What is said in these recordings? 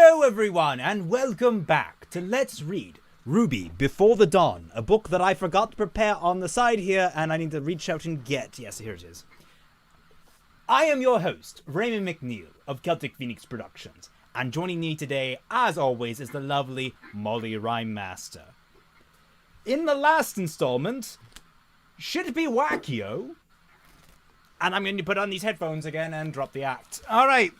Hello everyone and welcome back to Let's Read RWBY Before the Dawn, a book that I forgot to prepare on the side here and I need to reach out and get. Yes, here it is. I am your host, Raymond McNeil of Celtic Phoenix Productions, and joining me today, as always, is the lovely Molly Rhymemaster. In the last installment, should it be wackio? And I'm going to put on these headphones again and drop the act. Alright,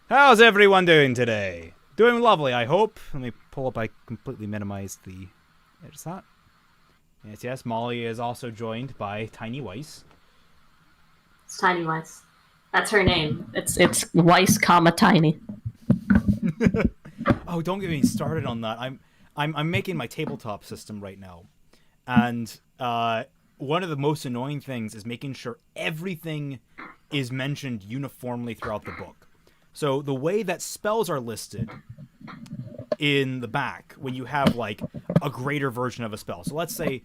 how's everyone doing today? Doing lovely, I hope. Let me pull up, I completely minimized the... There's that. Yes, Molly is also joined by Tiny Weiss. It's Tiny Weiss. That's her name. It's Weiss, comma Tiny. Oh, don't get me started on that. I'm making my tabletop system right now, and one of the most annoying things is making sure everything is mentioned uniformly throughout the book. So the way that spells are listed in the back when you have like a greater version of a spell. So let's say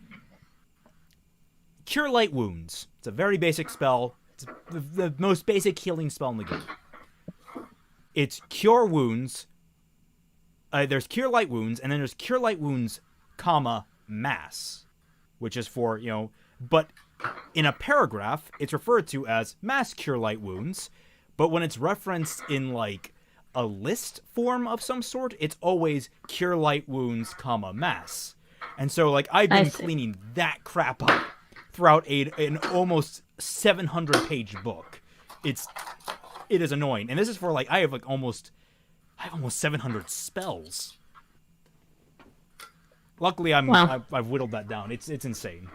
Cure Light Wounds. It's a very basic spell. It's the most basic healing spell in the game. It's Cure Wounds. There's Cure Light Wounds, and then there's Cure Light Wounds, comma, Mass, which is for, but in a paragraph, it's referred to as Mass Cure Light Wounds, but when it's referenced in, like, a list form of some sort, it's always Cure Light Wounds, comma, Mass. And so, like, I've been cleaning that crap up throughout an almost 700-page book. It is annoying. And this is for, like, I have almost 700 spells. Luckily, I've whittled that down. It's insane.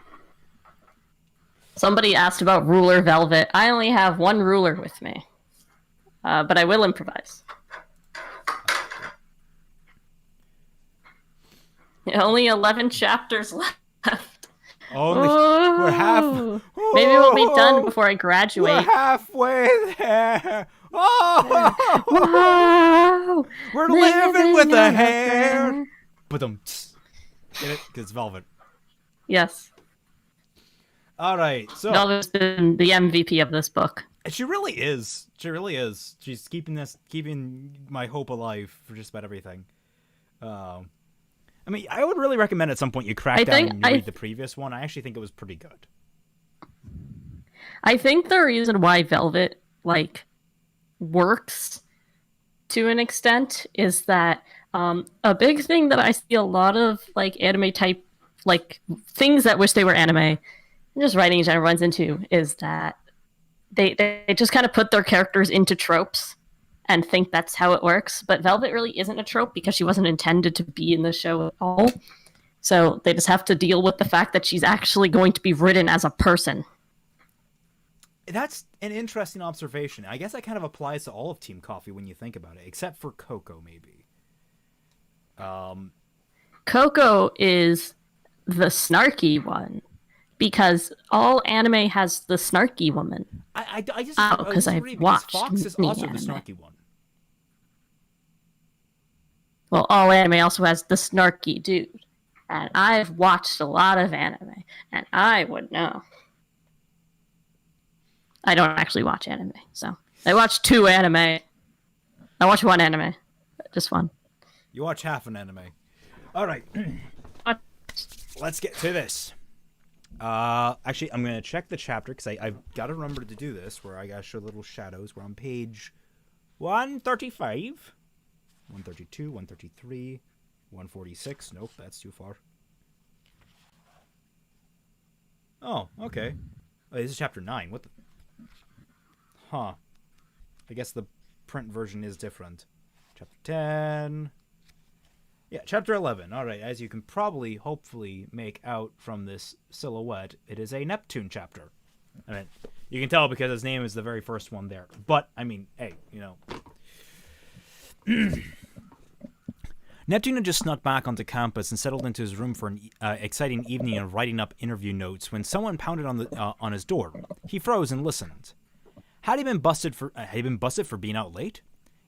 Somebody asked about ruler velvet. I only have one ruler with me, but I will improvise. Only 11 chapters left. We're half. Maybe we'll be done before I graduate. We're halfway there. Oh, wow. We're living with a hair. But get it? Because it's velvet. Yes. All right. So Velvet's been the MVP of this book. She really is. She really is. She's keeping my hope alive for just about everything. I mean, I would really recommend at some point you crack down and read the previous one. I actually think it was pretty good. I think the reason why Velvet, works to an extent is that a big thing that I see a lot of, anime type, things that wish they were anime, and just writing genre runs into, is that they just kind of put their characters into tropes and think that's how it works. But Velvet really isn't a trope because she wasn't intended to be in the show at all. So they just have to deal with the fact that she's actually going to be written as a person. That's an interesting observation. I guess that kind of applies to all of Team Coffee when you think about it, except for Coco, maybe. Coco is the snarky one because all anime has the snarky woman. I just because I've watched Fox is also the snarky one. Well, all anime also has the snarky dude. And I've watched a lot of anime, and I would know. I don't actually watch anime, so I watch 2 anime. I watch 1 anime, just 1. You watch half an anime. All right, let's get to this. Actually, I'm gonna check the chapter because I've got to remember to do this. Where I gotta show little shadows. We're on page 135, 132, 133, 146. Nope, that's too far. Oh, okay. Oh, this is chapter 9. What the? Huh. I guess the print version is different. Chapter 10. Yeah, chapter 11. All right, as you can probably, hopefully, make out from this silhouette, it is a Neptune chapter. I mean, you can tell because his name is the very first one there. But, I mean, hey, Neptune had just snuck back onto campus and settled into his room for an exciting evening of writing up interview notes when someone pounded on his door. He froze and listened. Had he been busted for being out late?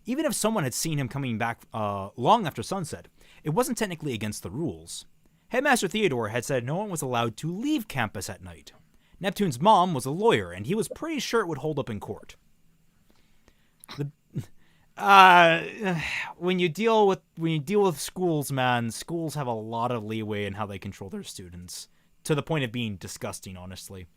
Even if someone had seen him coming back long after sunset, it wasn't technically against the rules. Headmaster Theodore had said no one was allowed to leave campus at night. Neptune's mom was a lawyer, and he was pretty sure it would hold up in court. Uh, when you deal with schools, man, schools have a lot of leeway in how they control their students, to the point of being disgusting, honestly.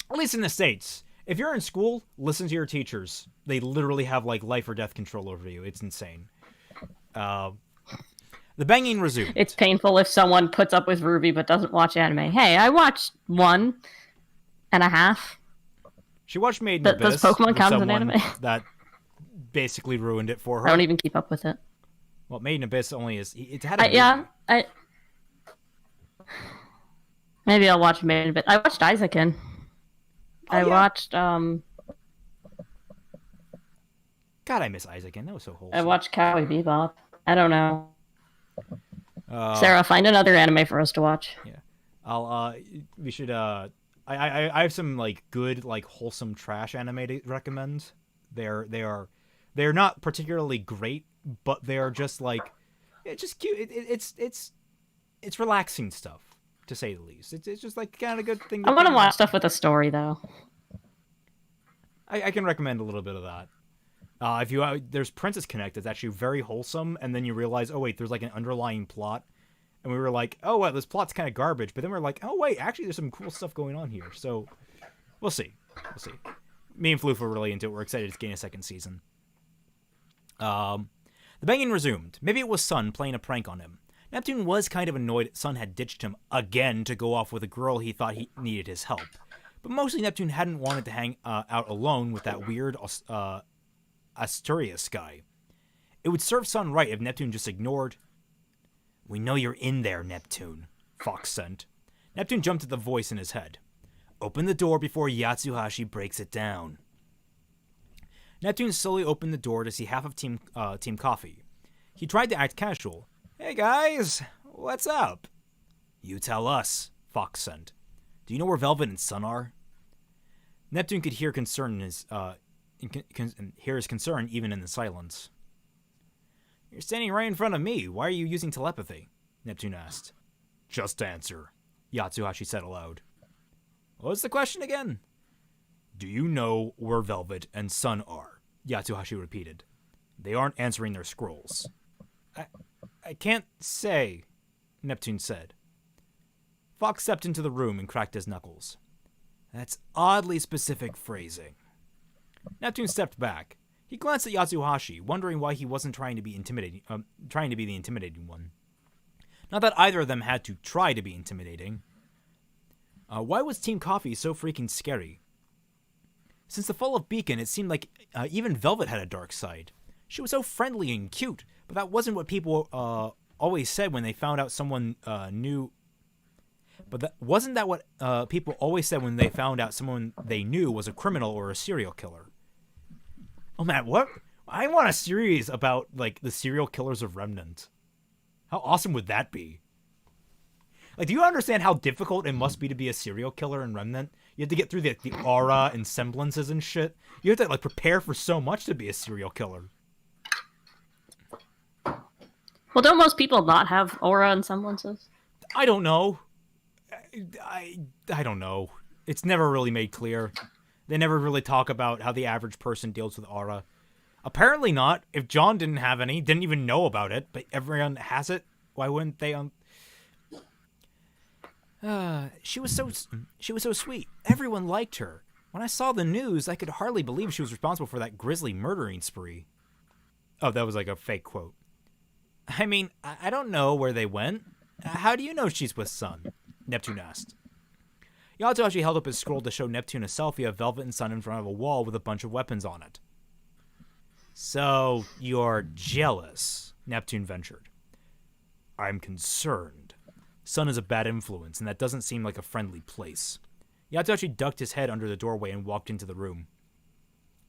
At least in the States. If you're in school, listen to your teachers. They literally have like life or death control over you. It's insane. Uh, the banging resumed. It's painful if someone puts up with RWBY but doesn't watch anime. Hey, I watched 1.5. She watched Made in Abyss. Does Pokemon with count as an someone anime? that basically ruined it for her. I don't even keep up with it. Well, Made in Abyss only is. It had a movie. Maybe I'll watch Made in Abyss. I watched Isaacin. I watched God, I miss Isaacin. That was so wholesome. I watched Cowboy Bebop. I don't know. Sarah, find another anime for us to watch. Yeah, we should. I have some like good like wholesome trash anime to recommend. They're not particularly great, but they are just like it's just cute. It's relaxing stuff, to say the least. It's just like kind of good thing. I want to watch stuff with a story though. I can recommend a little bit of that. If you there's Princess Connect that's actually very wholesome, and then you realize, oh wait, there's like an underlying plot, and we were like, oh well, this plot's kind of garbage, but then we're like, oh wait, actually there's some cool stuff going on here. So we'll see. Me and Floof were really into it. We're excited to gain a second season. The banging resumed. Maybe it was Sun playing a prank on him. Neptune was kind of annoyed that Sun had ditched him again to go off with a girl he thought he needed his help. But mostly Neptune hadn't wanted to hang out alone with that weird Asturias guy. It would serve Sun right if Neptune just ignored. We know you're in there, Neptune, Fox sent. Neptune jumped at the voice in his head. Open the door before Yatsuhashi breaks it down. Neptune slowly opened the door to see half of Team Coffee. He tried to act casual. Hey guys, what's up? You tell us, Fox sent. Do you know where Velvet and Sun are? Neptune could hear concern in his hear his concern even in the silence. You're standing right in front of me. Why are you using telepathy? Neptune asked. Just answer, Yatsuhashi said aloud. What's the question again? Do you know where Velvet and Sun are? Yatsuhashi repeated. They aren't answering their scrolls. I can't say, Neptune said. Fox stepped into the room and cracked his knuckles. That's oddly specific phrasing. Neptune stepped back. He glanced at Yatsuhashi, wondering why he wasn't trying to be the intimidating one. Not that either of them had to try to be intimidating. Why was Team Coffee so freaking scary? Since the fall of Beacon, it seemed like even Velvet had a dark side. She was so friendly and cute, but that wasn't what people always said when they found out someone knew. But wasn't that what people always said when they found out someone they knew was a criminal or a serial killer? Oh man, what? I want a series about like the serial killers of Remnant. How awesome would that be? Like, do you understand how difficult it must be to be a serial killer in Remnant? You have to get through the aura and semblances and shit. You have to like prepare for so much to be a serial killer. Well, don't most people not have aura and semblances? I don't know. I don't know. It's never really made clear. They never really talk about how the average person deals with aura. Apparently not. If John didn't have any, didn't even know about it, but everyone has it, why wouldn't they? She was so sweet. Everyone liked her. When I saw the news, I could hardly believe she was responsible for that grisly murdering spree. Oh, that was like a fake quote. I mean, I don't know where they went. How do you know she's with Sun? Neptune asked. Yatsuhashi held up his scroll to show Neptune a selfie of Velvet and Sun in front of a wall with a bunch of weapons on it. So, you're jealous, Neptune ventured. I'm concerned. Sun is a bad influence, and that doesn't seem like a friendly place. Yatsuhashi ducked his head under the doorway and walked into the room.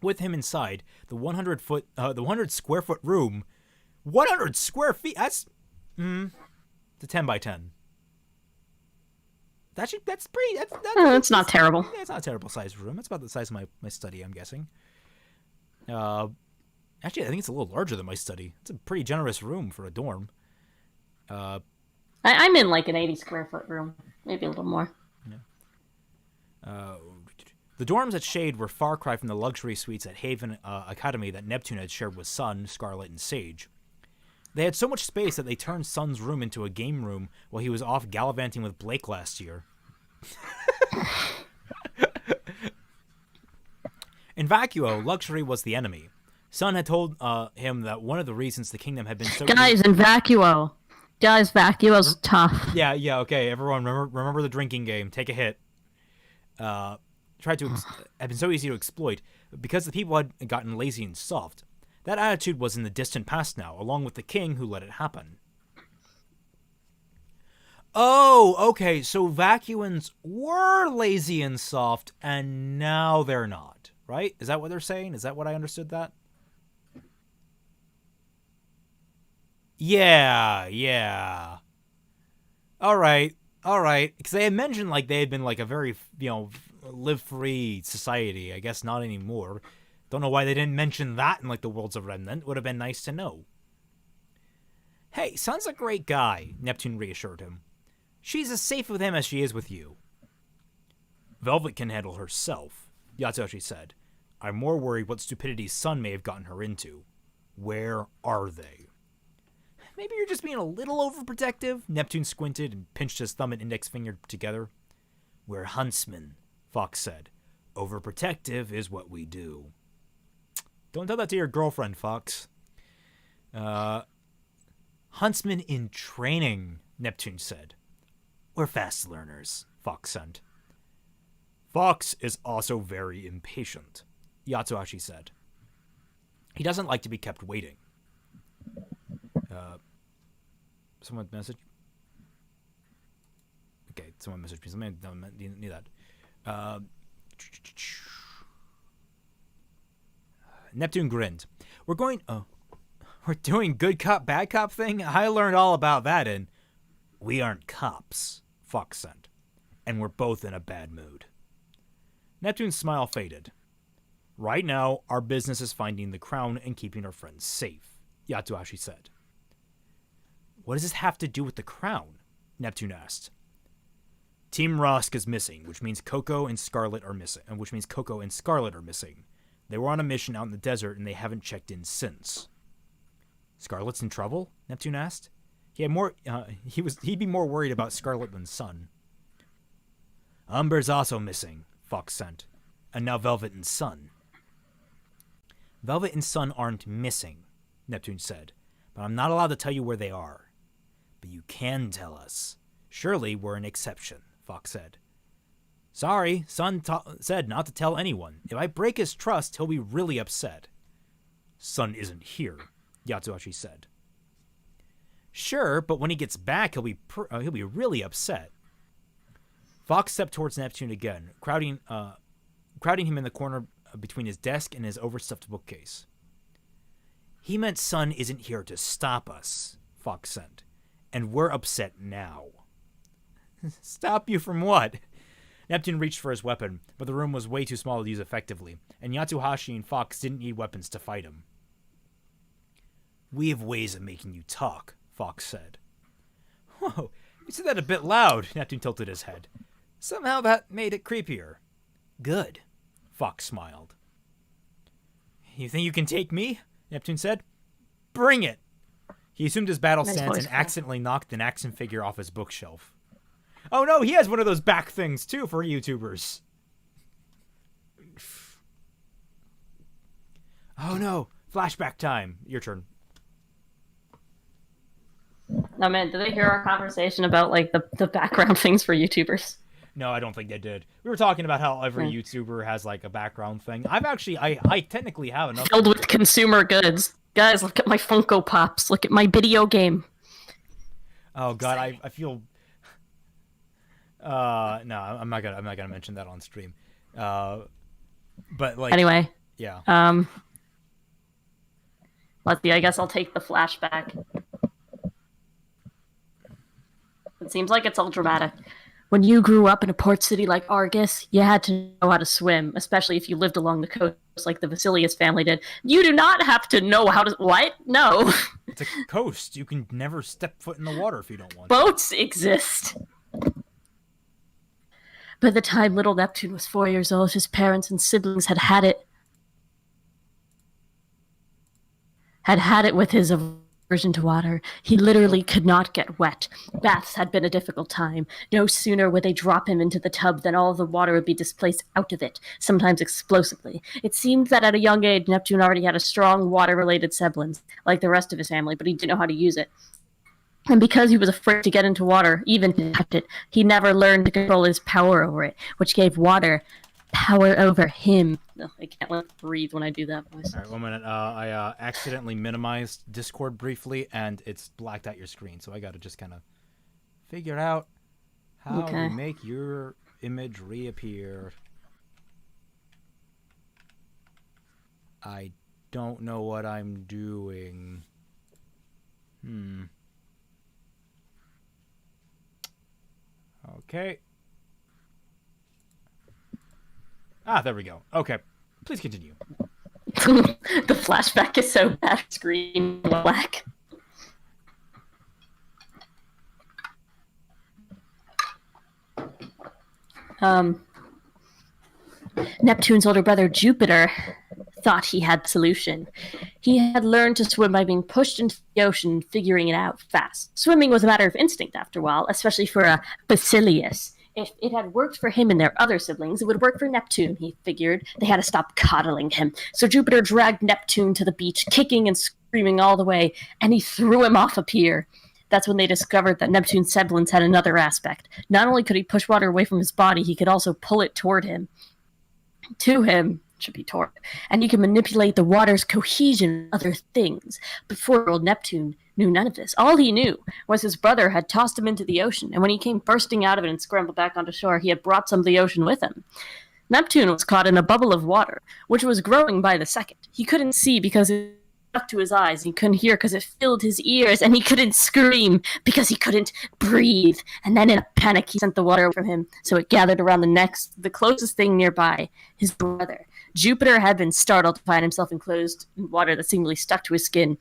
With him inside, the 100 square foot room, 100 square feet, that's it's a 10 by 10. That's pretty. That's not terrible. Yeah, it's not a terrible sized room. It's about the size of my study, I'm guessing. Actually, I think it's a little larger than my study. It's a pretty generous room for a dorm. I'm in like an 80 square foot room, maybe a little more. Yeah. The dorms at Shade were far cry from the luxury suites at Haven Academy that Neptune had shared with Sun, Scarlet, and Sage. They had so much space that they turned Sun's room into a game room while he was off gallivanting with Blake last year. In Vacuo, luxury was the enemy. Sun had told him that one of the reasons the kingdom had been so... Guys, in Vacuo. Guys, Vacuo's tough. Yeah, okay, everyone, remember the drinking game. Take a hit. Had been so easy to exploit because the people had gotten lazy and soft. That attitude was in the distant past now, along with the king who let it happen. Oh, okay, so Vacuans were lazy and soft, and now they're not, right? Is that what they're saying? Is that what I understood that? Yeah. All right. Because they had mentioned, like, they had been, like, a very, live-free society. I guess not anymore. Don't know why they didn't mention that in, like, the Worlds of Remnant. Would have been nice to know. Hey, Sun's a great guy, Neptune reassured him. She's as safe with him as she is with you. Velvet can handle herself, Yatsuhashi said. I'm more worried what stupidity Sun may have gotten her into. Where are they? Maybe you're just being a little overprotective? Neptune squinted and pinched his thumb and index finger together. We're huntsmen, Fox said. Overprotective is what we do. Don't tell that to your girlfriend, Fox. Huntsmen in training, Neptune said. We're fast learners, Fox said. Fox is also very impatient, Yatsuhashi said. He doesn't like to be kept waiting. Someone message? Okay, someone messaged me. Somebody need that. Neptune grinned. We're doing good cop, bad cop thing? I learned all about that in We Aren't Cops, Fox said. And we're both in a bad mood. Neptune's smile faded. Right now, our business is finding the crown and keeping our friends safe, Yatsuhashi said. What does this have to do with the crown? Neptune asked. Team Rosk is missing, which means Coco and Scarlet are missing. They were on a mission out in the desert, and they haven't checked in since. Scarlet's in trouble? Neptune asked. He'd be more worried about Scarlet than Sun. Umber's also missing, Fox sent. And now Velvet and Sun. Velvet and Sun aren't missing, Neptune said. But I'm not allowed to tell you where they are. But you can tell us. Surely we're an exception, Fox said. Sorry, Sun said not to tell anyone. If I break his trust, he'll be really upset. Sun isn't here, Yatsuhashi said. Sure, but when he gets back, he'll be really upset. Fox stepped towards Neptune again, crowding him in the corner between his desk and his overstuffed bookcase. He meant Sun isn't here to stop us, Fox said. And we're upset now. Stop you from what? Neptune reached for his weapon, but the room was way too small to use effectively, and Yatsuhashi and Fox didn't need weapons to fight him. We have ways of making you talk, Fox said. Whoa, you said that a bit loud, Neptune tilted his head. Somehow that made it creepier. Good, Fox smiled. You think you can take me? Neptune said. Bring it! He assumed his battle stance and accidentally knocked an action figure off his bookshelf. Oh no, he has one of those back things too for YouTubers. Oh no, flashback time. Your turn. Oh man, did they hear our conversation about like the background things for YouTubers? No, I don't think they did. We were talking about how every YouTuber has like a background thing. I technically have enough. Filled with consumer goods. Guys, look at my Funko Pops. Look at my video game. Oh god, I feel. No, I'm not gonna mention that on stream. But like. Anyway. Yeah. Let's see. I guess I'll take the flashback. It seems like it's all dramatic. When you grew up in a port city like Argus, you had to know how to swim, especially if you lived along the coast like the Vasilius family did. You do not have to know how to... What? No. It's a coast. You can never step foot in the water if you don't want Boats exist. By the time little Neptune was 4 years old, his parents and siblings had it with his aversion to water. He literally could not get wet. Baths had been a difficult time. No sooner would they drop him into the tub than all of the water would be displaced out of it, sometimes explosively. It seemed that at a young age, Neptune already had a strong water-related semblance, like the rest of his family, but he didn't know how to use it. And because he was afraid to get into water, even to touch it, he never learned to control his power over it, which gave water power over him. No, I can't breathe when I do that voice. All right, 1 minute. I accidentally minimized Discord briefly, and it's blacked out your screen, so I got to just kind of figure out how to make your image reappear. I don't know what I'm doing. Okay. There we go. Okay. Please continue. The flashback is so bad. Screen black. Neptune's older brother Jupiter thought he had the solution. He had learned to swim by being pushed into the ocean and figuring it out fast. Swimming was a matter of instinct after a while, especially for a Basilius. If it had worked for him and their other siblings, it would work for Neptune, he figured. They had to stop coddling him. So Jupiter dragged Neptune to the beach, kicking and screaming all the way, and he threw him off a pier. That's when they discovered that Neptune's semblance had another aspect. Not only could he push water away from his body, he could also pull it toward him. To him, should be toward. And he could manipulate the water's cohesion and other things. But poor-old Neptune knew none of this. All he knew was his brother had tossed him into the ocean, and when he came bursting out of it and scrambled back onto shore, he had brought some of the ocean with him. Neptune was caught in a bubble of water, which was growing by the second. He couldn't see because it stuck to his eyes, he couldn't hear because it filled his ears, and he couldn't scream because he couldn't breathe. And then in a panic, he sent the water away from him, so it gathered around the closest thing nearby, his brother. Jupiter had been startled to find himself enclosed in water that seemingly stuck to his skin.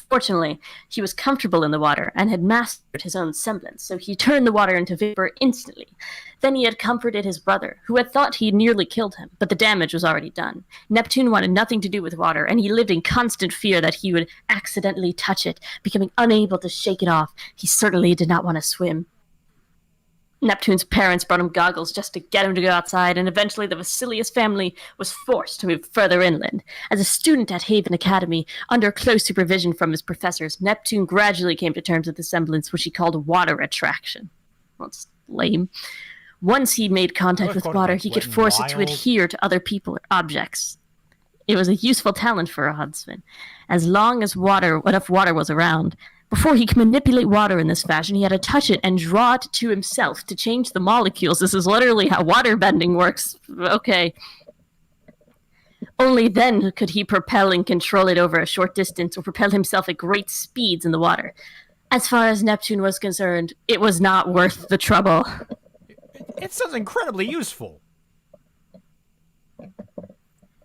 Fortunately, he was comfortable in the water and had mastered his own semblance, so he turned the water into vapor instantly. Then he had comforted his brother, who had thought he had nearly killed him, but the damage was already done. Neptune wanted nothing to do with water, and he lived in constant fear that he would accidentally touch it, becoming unable to shake it off. He certainly did not want to swim. Neptune's parents brought him goggles just to get him to go outside, and eventually the Vasilius family was forced to move further inland. As a student at Haven Academy, under close supervision from his professors, Neptune gradually came to terms with the semblance, which he called water attraction. Well, it's lame. Once he made contact with water, he could force it to adhere to other people or objects. It was a useful talent for a huntsman. As long as enough water was around, before he could manipulate water in this fashion, he had to touch it and draw it to himself to change the molecules. This is literally how water bending works. Okay. Only then could he propel and control it over a short distance or propel himself at great speeds in the water. As far as Neptune was concerned, it was not worth the trouble. It sounds incredibly useful.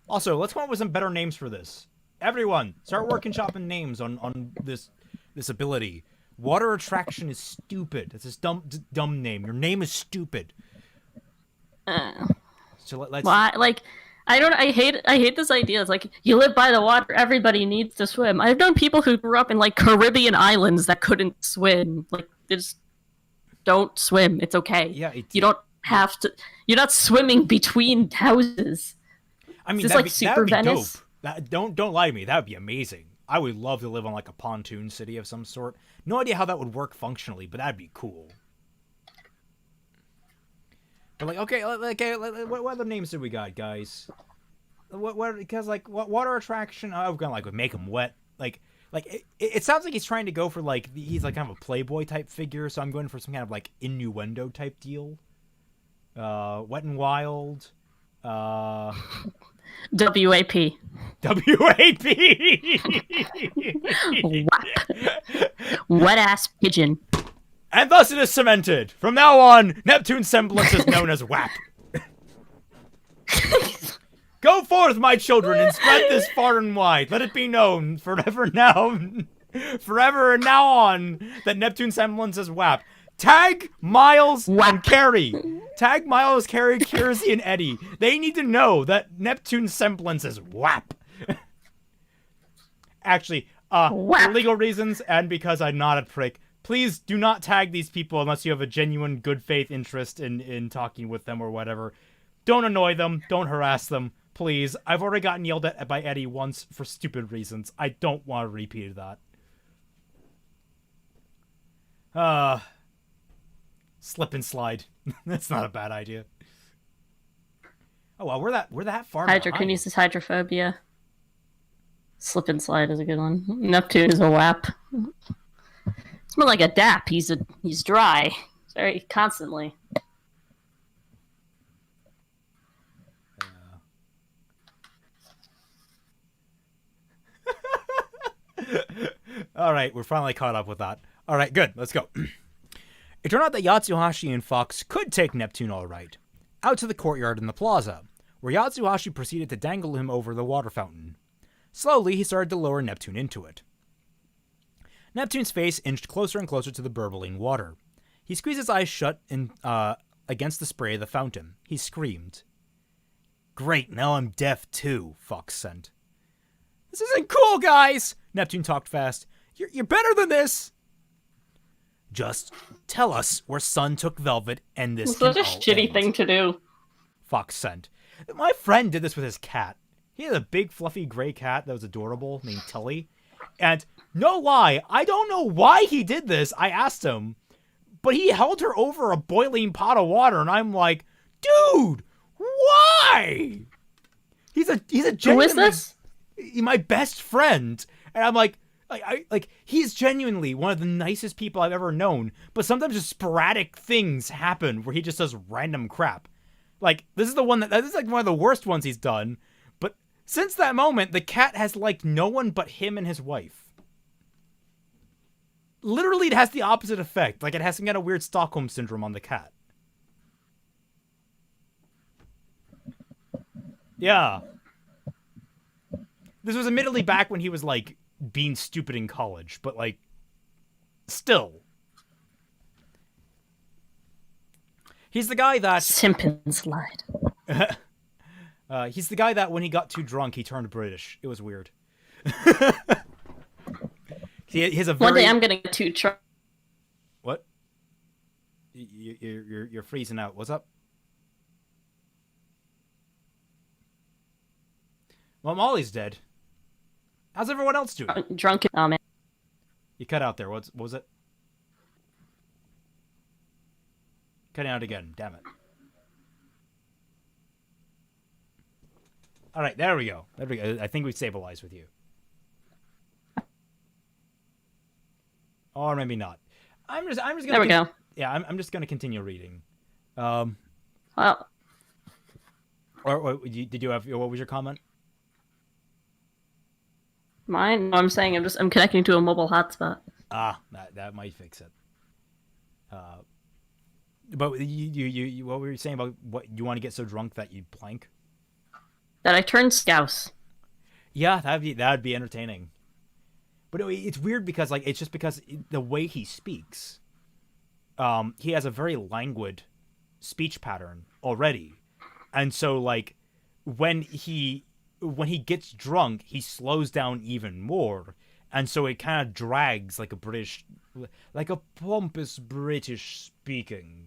Also, let's come up with some better names for this. Everyone, start working shopping names on this ability. Water attraction is stupid. That's this dumb name. Your name is stupid. So let's. Well, I hate this idea. It's like, you live by the water, everybody needs to swim. I've known people who grew up in like Caribbean islands that couldn't swim. Like, they just don't swim. It's okay. Yeah, you don't have to. You're not swimming between houses. I mean, it's like Super Venice. Dope. Don't lie to me. That would be amazing. I would love to live on like a pontoon city of some sort. No idea how that would work functionally, but that'd be cool. But like, okay, what other names do we got, guys? Because like water attraction, I'm gonna like make him wet. Like it sounds like he's trying to go for like he's like kind of a playboy type figure, so I'm going for some kind of like innuendo type deal. Wet and wild. WAP. WAP. WAP. Wet ass pigeon. And thus it is cemented. From now on, Neptune's semblance is known as WAP. Go forth, my children, and spread this far and wide. Let it be known forever and now on, that Neptune's semblance is WAP. Tag Miles Whap. and Carrie. Tag Miles, Carrie, Kiersey, and Eddie. They need to know that Neptune's semblance is WAP. Actually, for legal reasons and because I'm not a prick, please do not tag these people unless you have a genuine good faith interest in talking with them or whatever. Don't annoy them. Don't harass them. Please. I've already gotten yelled at by Eddie once for stupid reasons. I don't want to repeat that. Slip and slide. That's not a bad idea. Oh well, we're that far behind. Hydrokinesis, hydrophobia. Slip and slide is a good one. Neptune is a WAP. It's more like a DAP. He's dry. Very constantly. All right, we're finally caught up with that. All right, good. Let's go. It turned out that Yatsuhashi and Fox could take Neptune all right. Out to the courtyard in the plaza, where Yatsuhashi proceeded to dangle him over the water fountain. Slowly, he started to lower Neptune into it. Neptune's face inched closer and closer to the burbling water. He squeezed his eyes shut against the spray of the fountain. He screamed. Great, now I'm deaf too, Fox sent. This isn't cool, guys! Neptune talked fast. You're better than this! Just tell us where Sun took Velvet and this can Such a all shitty end. thing to do. Fox sent. My friend did this with his cat. He had a big fluffy gray cat that was adorable named Tully. And no lie, I don't know why he did this. I asked him. But he held her over a boiling pot of water and I'm like, dude, why? He's a Who is this? My best friend. And I'm like he's genuinely one of the nicest people I've ever known, but sometimes just sporadic things happen where he just does random crap. Like, this is one of the worst ones he's done, but since that moment, the cat has liked no one but him and his wife. Literally, it has the opposite effect. Like, it has some kind of weird Stockholm syndrome on the cat. Yeah. This was admittedly back when he was, like, being stupid in college, but, like, still. He's the guy that... Simp and slide. He's the guy that when he got too drunk, he turned British. It was weird. He has a very... One day I'm gonna get too drunk. What? You're freezing out. What's up? Well, Molly's dead. How's everyone else doing? Drunk. Oh man. You cut out there. What was it? Cutting out again. Damn it. All right, there we go. There we go. I think we stabilized with you. Or maybe not. I'm just gonna. There we go. Yeah, I'm just gonna continue reading. Well, Or did you have? What was your comment? mine. No, I'm saying I'm connecting to a mobile hotspot. Ah, that might fix it. But you what were you saying about what you want to get so drunk that you blank? That I turned scouse. Yeah, that'd be entertaining. But it's weird because like it's just because the way he speaks, he has a very languid speech pattern already, and so like when he gets drunk, he slows down even more, and so it kind of drags like a pompous British speaking.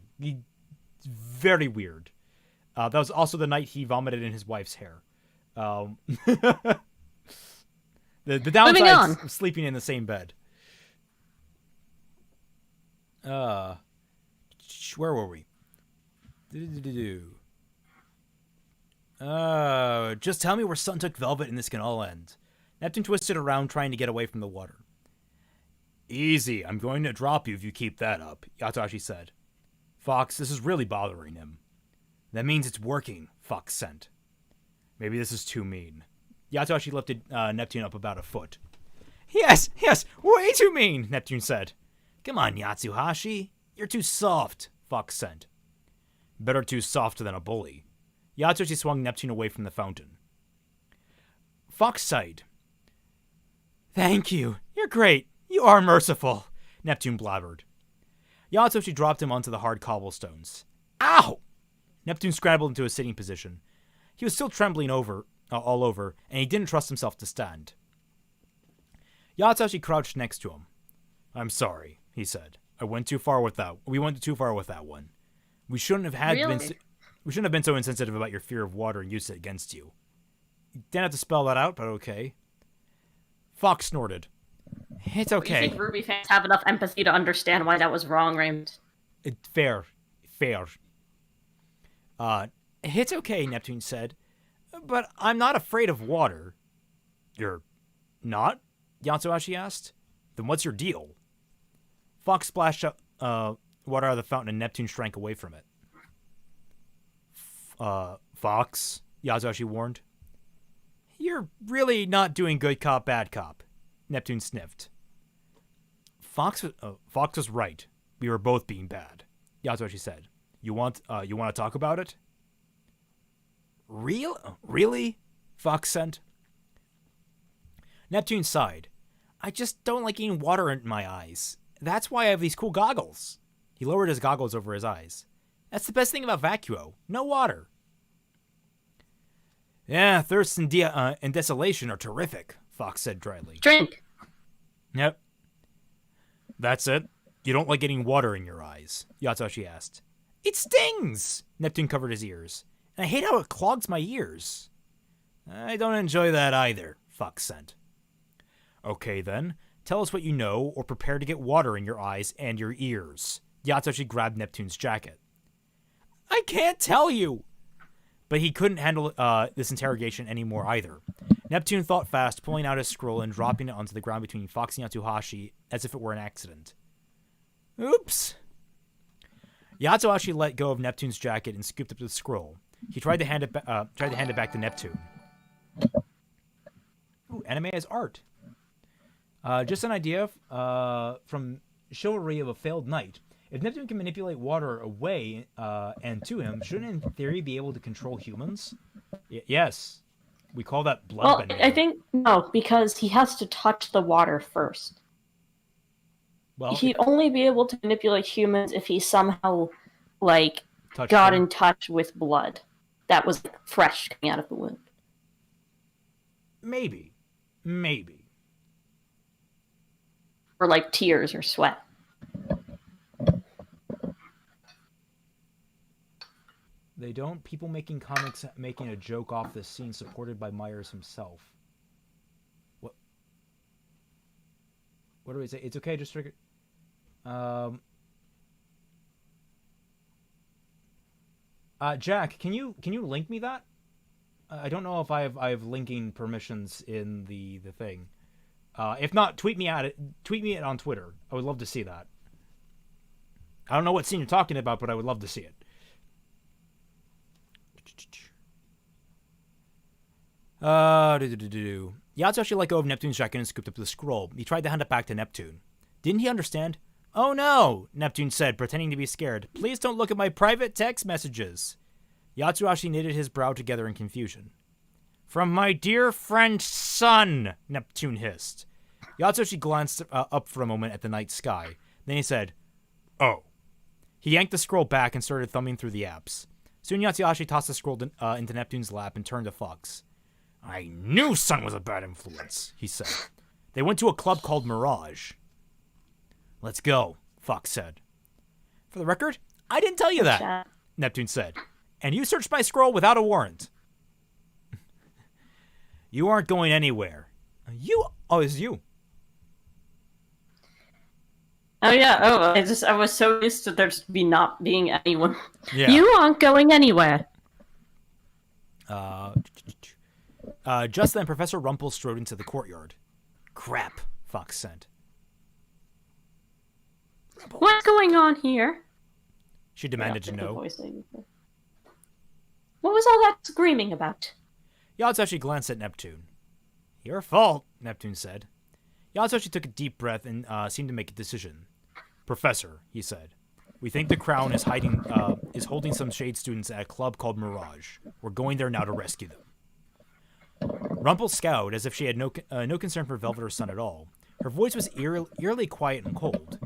Very weird. That was also the night he vomited in his wife's hair. The downside of sleeping in the same bed. Where were we? Just tell me where Sun took Velvet and this can all end. Neptune twisted around trying to get away from the water. Easy, I'm going to drop you if you keep that up, Yatsuhashi said. Fox, this is really bothering him. That means it's working, Fox sent. Maybe this is too mean. Yatsuhashi lifted Neptune up about a foot. Yes, way too mean, Neptune said. Come on, Yatsuhashi. You're too soft, Fox said. Better too soft than a bully. Yatsuhashi swung Neptune away from the fountain. Fox sighed. Thank you. You're great. You are merciful, Neptune blabbered. Yatsushi dropped him onto the hard cobblestones. Ow! Neptune scrambled into a sitting position. He was still trembling all over, and he didn't trust himself to stand. Yatsushi crouched next to him. I'm sorry, he said. We went too far with that one. We shouldn't have been so insensitive about your fear of water and used it against you. You didn't have to spell that out, but okay. Fox snorted. It's okay. You think RWBY fans have enough empathy to understand why that was wrong, Raymond? Fair. It's okay, Neptune said. But I'm not afraid of water. You're not? Yatsushi asked. Then what's your deal? Fox splashed water out of the fountain and Neptune shrank away from it. Fox, Yatsushi warned. You're really not doing good cop, bad cop. Neptune sniffed. Fox was right. We were both being bad. Yatsushi said. You want to talk about it? Really? Fox said. Neptune sighed. I just don't like getting water in my eyes. That's why I have these cool goggles. He lowered his goggles over his eyes. That's the best thing about Vacuo. No water. Yeah, thirst and desolation are terrific, Fox said dryly. Drink. Yep. That's it? You don't like getting water in your eyes? Yatsushi asked. It stings! Neptune covered his ears. And I hate how it clogs my ears. I don't enjoy that either, Fox said. Okay then, tell us what you know or prepare to get water in your eyes and your ears. Yatsushi grabbed Neptune's jacket. I can't tell you! But he couldn't handle this interrogation anymore either. Neptune thought fast, pulling out his scroll and dropping it onto the ground between Fox and Yatsuhashi as if it were an accident. Oops. Yatsuhashi let go of Neptune's jacket and scooped up the scroll. He tried to hand it back to Neptune. Ooh, anime as art. Just an idea from Chivalry of a Failed Knight. If Neptune can manipulate water away and to him, shouldn't in theory be able to control humans? Yes. We call that bloodbending. Well, I think no, because he has to touch the water first. Well, he'd only be able to manipulate humans if he somehow, got them in touch with blood that was fresh coming out of the wound. Maybe. Or tears or sweat. They don't. People making comics making a joke off this scene supported by Myers himself. What do we say? It's okay, just trigger. Jack, can you link me that? I don't know if I have linking permissions in the thing. If not, tweet me it on Twitter. I would love to see that. I don't know what scene you're talking about, but I would love to see it. Yatsushi let go of Neptune's jacket and scooped up the scroll. He tried to hand it back to Neptune. Didn't he understand? Oh no, Neptune said, pretending to be scared. Please don't look at my private text messages. Yatsuhashi knitted his brow together in confusion. From my dear friend son, Neptune hissed. Yatsushi glanced up for a moment at the night sky. Then he said, oh. He yanked the scroll back and started thumbing through the apps. Soon Yatsuhashi tossed the scroll into Neptune's lap and turned to Fox. I knew Sun was a bad influence, he said. They went to a club called Mirage. Let's go, Fox said. For the record, I didn't tell you that, Neptune said. And you searched my scroll without a warrant. You aren't going anywhere. It's you. Oh yeah, I was so used to there just not being anyone. Yeah. You aren't going anywhere. Just then, Professor Rumpel strode into the courtyard. Crap, Fox said. What's going on here? She demanded to know. What was all that screaming about? Yatsushi glanced at Neptune. Your fault, Neptune said. Yatsushi took a deep breath and seemed to make a decision. Professor, he said, we think the Crown is holding some shade students at a club called Mirage. We're going there now to rescue them. Rumpel scowled as if she had no concern for Velvet or Sun at all. Her voice was eerily quiet and cold.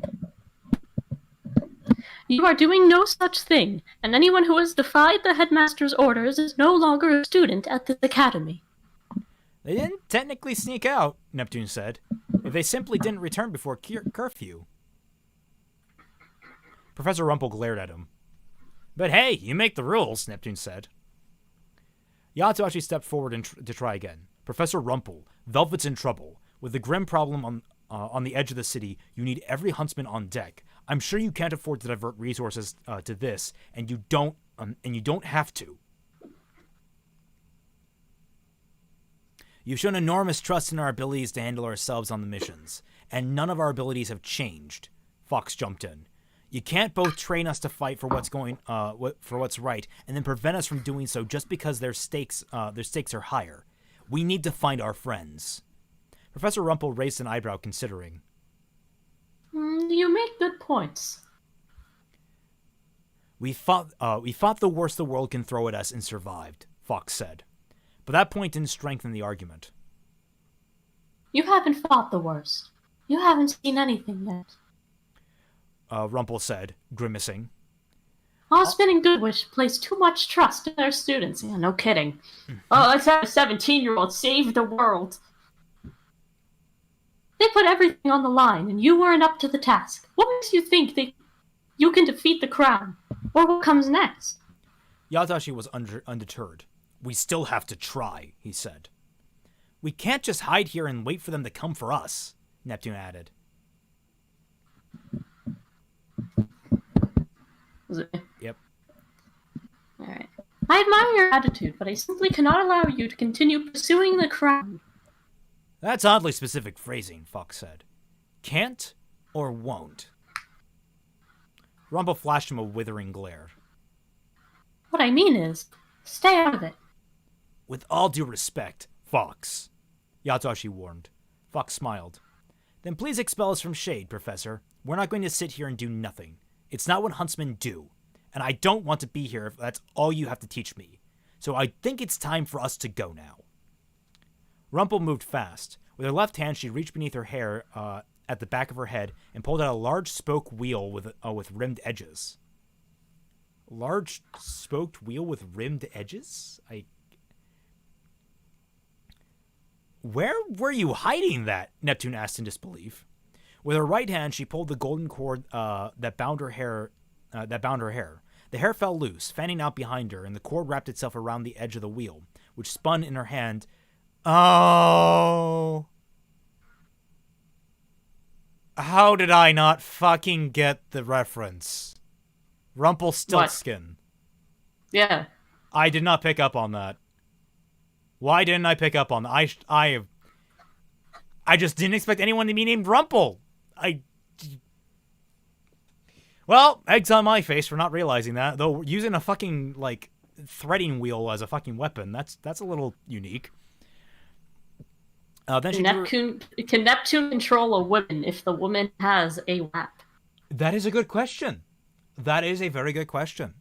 You are doing no such thing, and anyone who has defied the headmaster's orders is no longer a student at this academy. They didn't technically sneak out, Neptune said. If they simply didn't return before curfew. Professor Rumple glared at him. But hey, you make the rules, Neptune said. Yatsuhashi stepped forward to try again. Professor Rumple, Velvet's in trouble. With the grim problem on the edge of the city, you need every huntsman on deck. I'm sure you can't afford to divert resources to this, and you don't have to. You've shown enormous trust in our abilities to handle ourselves on the missions, and none of our abilities have changed. Fox jumped in. You can't both train us to fight for what's right, and then prevent us from doing so just because their stakes are higher. We need to find our friends. Professor Rumple raised an eyebrow, considering. You make good points. We fought the worst the world can throw at us and survived, Fox said. But that point didn't strengthen the argument. You haven't fought the worst. You haven't seen anything yet. Rumple said, grimacing. Osmond and Goodwish place too much trust in their students. Yeah, no kidding. Let's have a 17-year-old save the world. They put everything on the line, and you weren't up to the task. What makes you think you can defeat the crown? Or what comes next? Yatashi was undeterred. We still have to try, he said. We can't just hide here and wait for them to come for us, Neptune added. Yep. Alright. I admire your attitude, but I simply cannot allow you to continue pursuing the crown. That's oddly specific phrasing, Fox said. Can't or won't? Rumble flashed him a withering glare. What I mean is, stay out of it. With all due respect, Fox, Yatoshi warned. Fox smiled. Then please expel us from Shade, Professor. We're not going to sit here and do nothing. It's not what huntsmen do. And I don't want to be here if that's all you have to teach me. So I think it's time for us to go now. Rumple moved fast. With her left hand, she reached beneath her hair at the back of her head and pulled out a large spoke wheel with rimmed edges. Large spoked wheel with rimmed edges? Where were you hiding that? Neptune asked in disbelief. With her right hand, she pulled the golden cord that bound her hair. The hair fell loose, fanning out behind her, and the cord wrapped itself around the edge of the wheel, which spun in her hand. Oh. How did I not fucking get the reference? Rumpelstiltskin. Yeah. I did not pick up on that. Why didn't I pick up on that? I just didn't expect anyone to be named Rumple. Well, eggs on my face for not realizing that. Though using a fucking, threading wheel as a fucking weapon, that's a little unique. Then Can Neptune control a woman if the woman has a WAP? That is a good question. That is a very good question.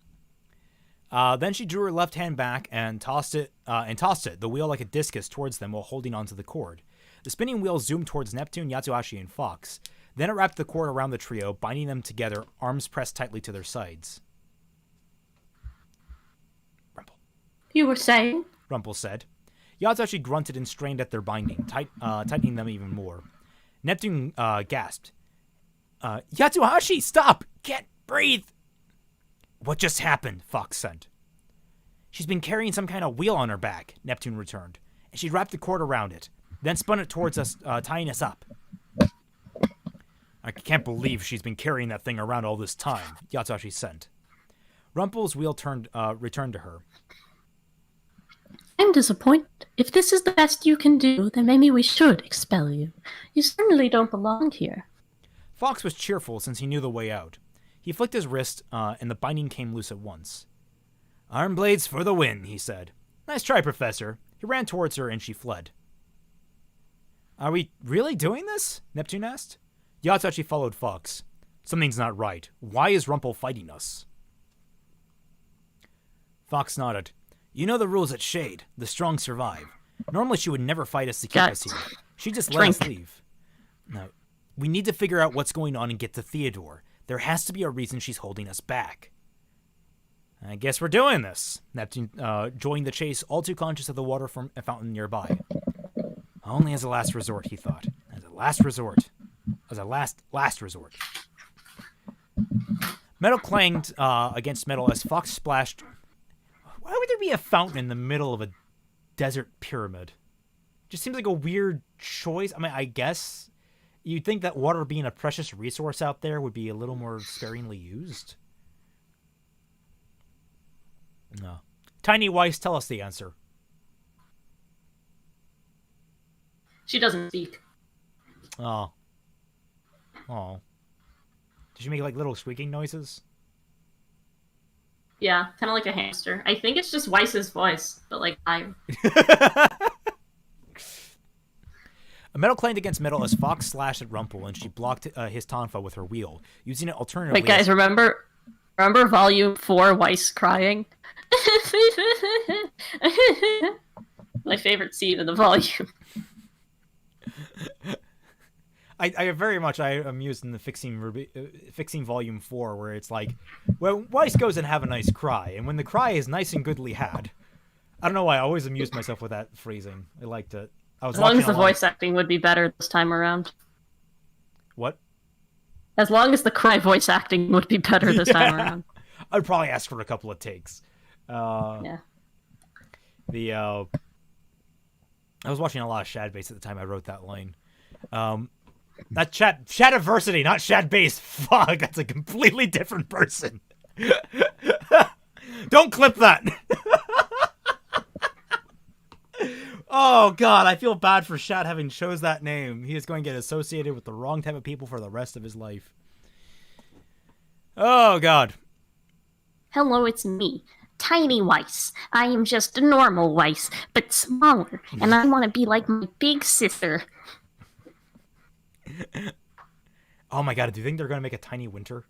Then she drew her left hand back and tossed it, the wheel like a discus towards them while holding onto the cord. The spinning wheel zoomed towards Neptune, Yatsuhashi, and Fox. Then it wrapped the cord around the trio, binding them together, arms pressed tightly to their sides. Rumple. You were saying? Rumple said. Yatsuhashi grunted and strained at their binding, tightening them even more. Neptune gasped. Yatsuhashi, stop! Can't breathe! What just happened? Fox said. She's been carrying some kind of wheel on her back, Neptune returned, and she wrapped the cord around it, then spun it towards us, tying us up. I can't believe she's been carrying that thing around all this time, Yatsuhashi said. Rumple's wheel returned to her. I'm disappointed. If this is the best you can do, then maybe we should expel you. You certainly don't belong here. Fox was cheerful since he knew the way out. He flicked his wrist, and the binding came loose at once. Arm blades for the win, he said. Nice try, Professor. He ran towards her, and she fled. Are we really doing this? Neptune asked. Yatsuhashi followed Fox. Something's not right. Why is Rumple fighting us? Fox nodded. You know the rules at Shade. The strong survive. Normally she would never fight us to keep us here. She just let us leave. No, we need to figure out what's going on and get to Theodore. There has to be a reason she's holding us back. I guess we're doing this. Neptune joined the chase, all too conscious of the water from a fountain nearby. Only as a last resort, he thought. As a last resort. As a last resort. Metal clanged against metal as Fox splashed. Why would there be a fountain in the middle of a desert pyramid? Just seems like a weird choice. I mean, I guess you'd think that water being a precious resource out there would be a little more sparingly used. No. Tiny Weiss, tell us the answer. She doesn't speak. Oh. Oh. Did she make like little squeaking noises? Yeah, kind of like a hamster. I think it's just Weiss's voice, but like I. A metal clanged against metal as Fox slashed at Rumple, and she blocked his tonfa with her wheel, using it alternatively. Wait, guys, remember Volume 4, Weiss crying? My favorite scene in the volume. I very much am used in the fixing volume 4, where it's like, well, Weiss goes and have a nice cry, and when the cry is nice and goodly had, I don't know why I always amused myself with that phrasing. I liked it. As long as the voice acting would be better this time around. What? As long as the cry voice acting would be better this time around. I'd probably ask for a couple of takes. Yeah. I was watching a lot of Shadbase at the time I wrote that line. Not Shadiversity, not Shadbase. Fuck, that's a completely different person. Don't clip that. Oh god, I feel bad for Shad having chose that name. He is going to get associated with the wrong type of people for the rest of his life. Oh god. Hello, it's me, Tiny Weiss. I am just a normal Weiss, but smaller, and I want to be like my big sister. Oh my god, do you think they're going to make a Tiny Winter?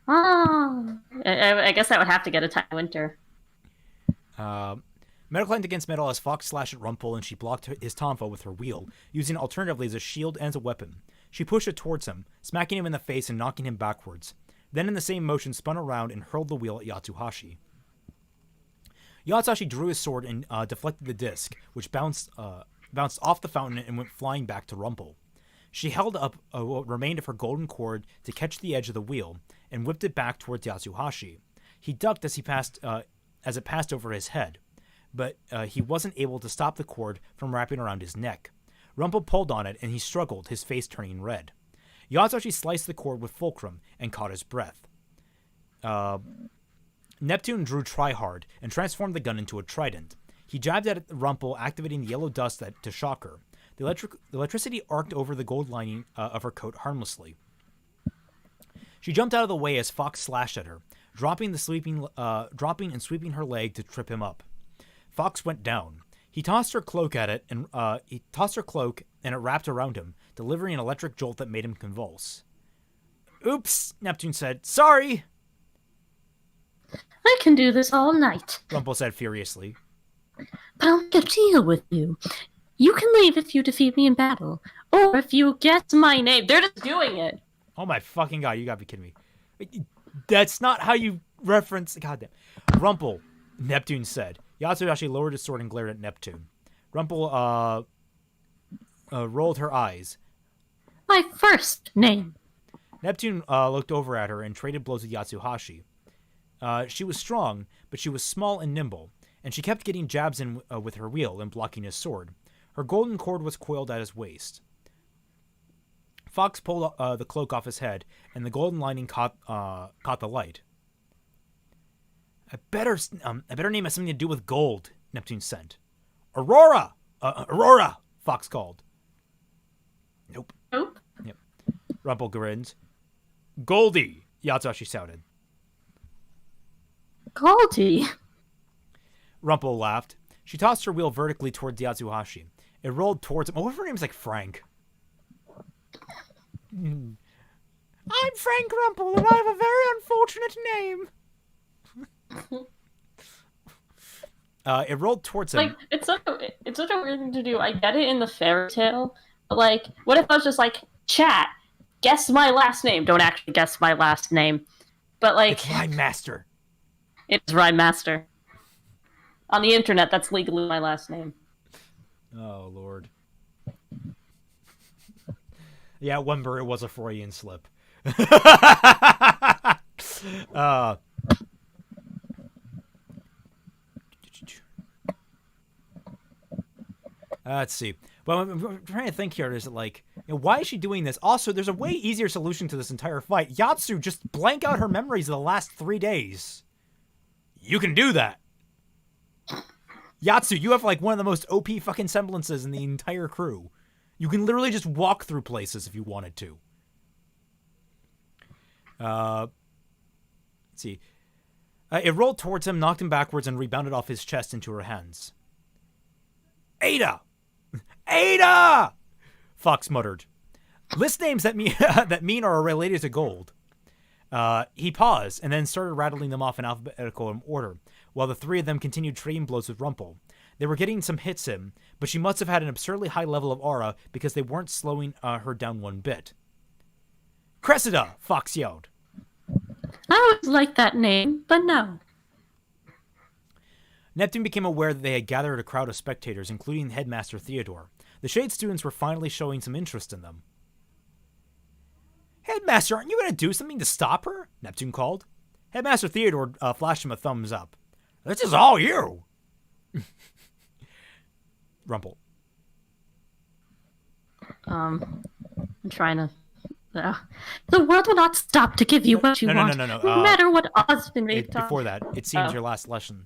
Oh. I guess that would have to get a Tiny Winter. Metal clanged against metal as Fox slashed at Rumple, and she blocked his tonfa with her wheel, using it alternatively as a shield and as a weapon. She pushed it towards him, smacking him in the face and knocking him backwards. Then in the same motion spun around and hurled the wheel at Yatsuhashi. Yatsuhashi drew his sword and deflected the disc, which bounced off the fountain and went flying back to Rumple. She held up what remained of her golden cord to catch the edge of the wheel and whipped it back towards Yatsuhashi. He ducked as it passed over his head, but he wasn't able to stop the cord from wrapping around his neck. Rumple pulled on it, and he struggled, his face turning red. Yatsuhashi sliced the cord with fulcrum and caught his breath. Neptune drew Tryhard and transformed the gun into a trident. He jabbed at Rumple, activating the yellow dust to shock her. The electricity arced over the gold lining of her coat harmlessly. She jumped out of the way as Fox slashed at her, dropping and sweeping her leg to trip him up. Fox went down. He tossed her cloak at it, and it wrapped around him, delivering an electric jolt that made him convulse. "Oops," Neptune said. "Sorry." I can do this all night. Rumple said furiously. But I'll make a deal with you. You can leave if you defeat me in battle, or if you guess my name. They're just doing it. Oh my fucking god, you gotta be kidding me. That's not how you reference... Goddamn. Rumple, Neptune said. Yatsuhashi lowered his sword and glared at Neptune. Rumple, rolled her eyes. My first name. Neptune looked over at her and traded blows with Yatsuhashi. She was strong, but she was small and nimble, and she kept getting jabs in with her wheel and blocking his sword. Her golden cord was coiled at his waist. Fox pulled the cloak off his head, and the golden lining caught the light. I better name it something to do with gold, Neptune sent. Aurora! Aurora! Fox called. Nope. Nope. Yep. Rumple grinned. Goldie! Yatsuhashi shouted. Goldie. Rumple laughed. She tossed her wheel vertically towards Yatsuhashi. It rolled towards him. Oh, what if her name's like Frank? I'm Frank Rumple, and I have a very unfortunate name. It rolled towards him. Like, it's such a weird thing to do. I get it in the fairy tale, but like, what if I was just like, chat, guess my last name. Don't actually guess my last name. But, like... It's my master. It's RWBY Master. On the internet, that's legally my last name. Oh, Lord. Yeah, Wember, it was a Freudian slip. Let's see. Well, I'm trying to think here. Is it like, why is she doing this? Also, there's a way easier solution to this entire fight. Yatsu, just blank out her memories of the last 3 days. You can do that. Yatsu, you have like one of the most OP fucking semblances in the entire crew. You can literally just walk through places if you wanted to. Let's see. It rolled towards him, knocked him backwards, and rebounded off his chest into her hands. Ada! Ada! Fox muttered. List names that mean are related to gold. He paused and then started rattling them off in alphabetical order, while the three of them continued trading blows with Rumpel. They were getting some hits in, but she must have had an absurdly high level of aura because they weren't slowing her down one bit. Cressida! Fox yelled. I always liked that name, but no. Neptune became aware that they had gathered a crowd of spectators, including Headmaster Theodore. The Shade students were finally showing some interest in them. Headmaster, aren't you going to do something to stop her? Neptune called. Headmaster Theodore flashed him a thumbs up. This is all you! Rumpel. I'm trying to... the world will not stop to give you what you want. No. No matter what Osmond may talk. Before that, it seems your last lesson.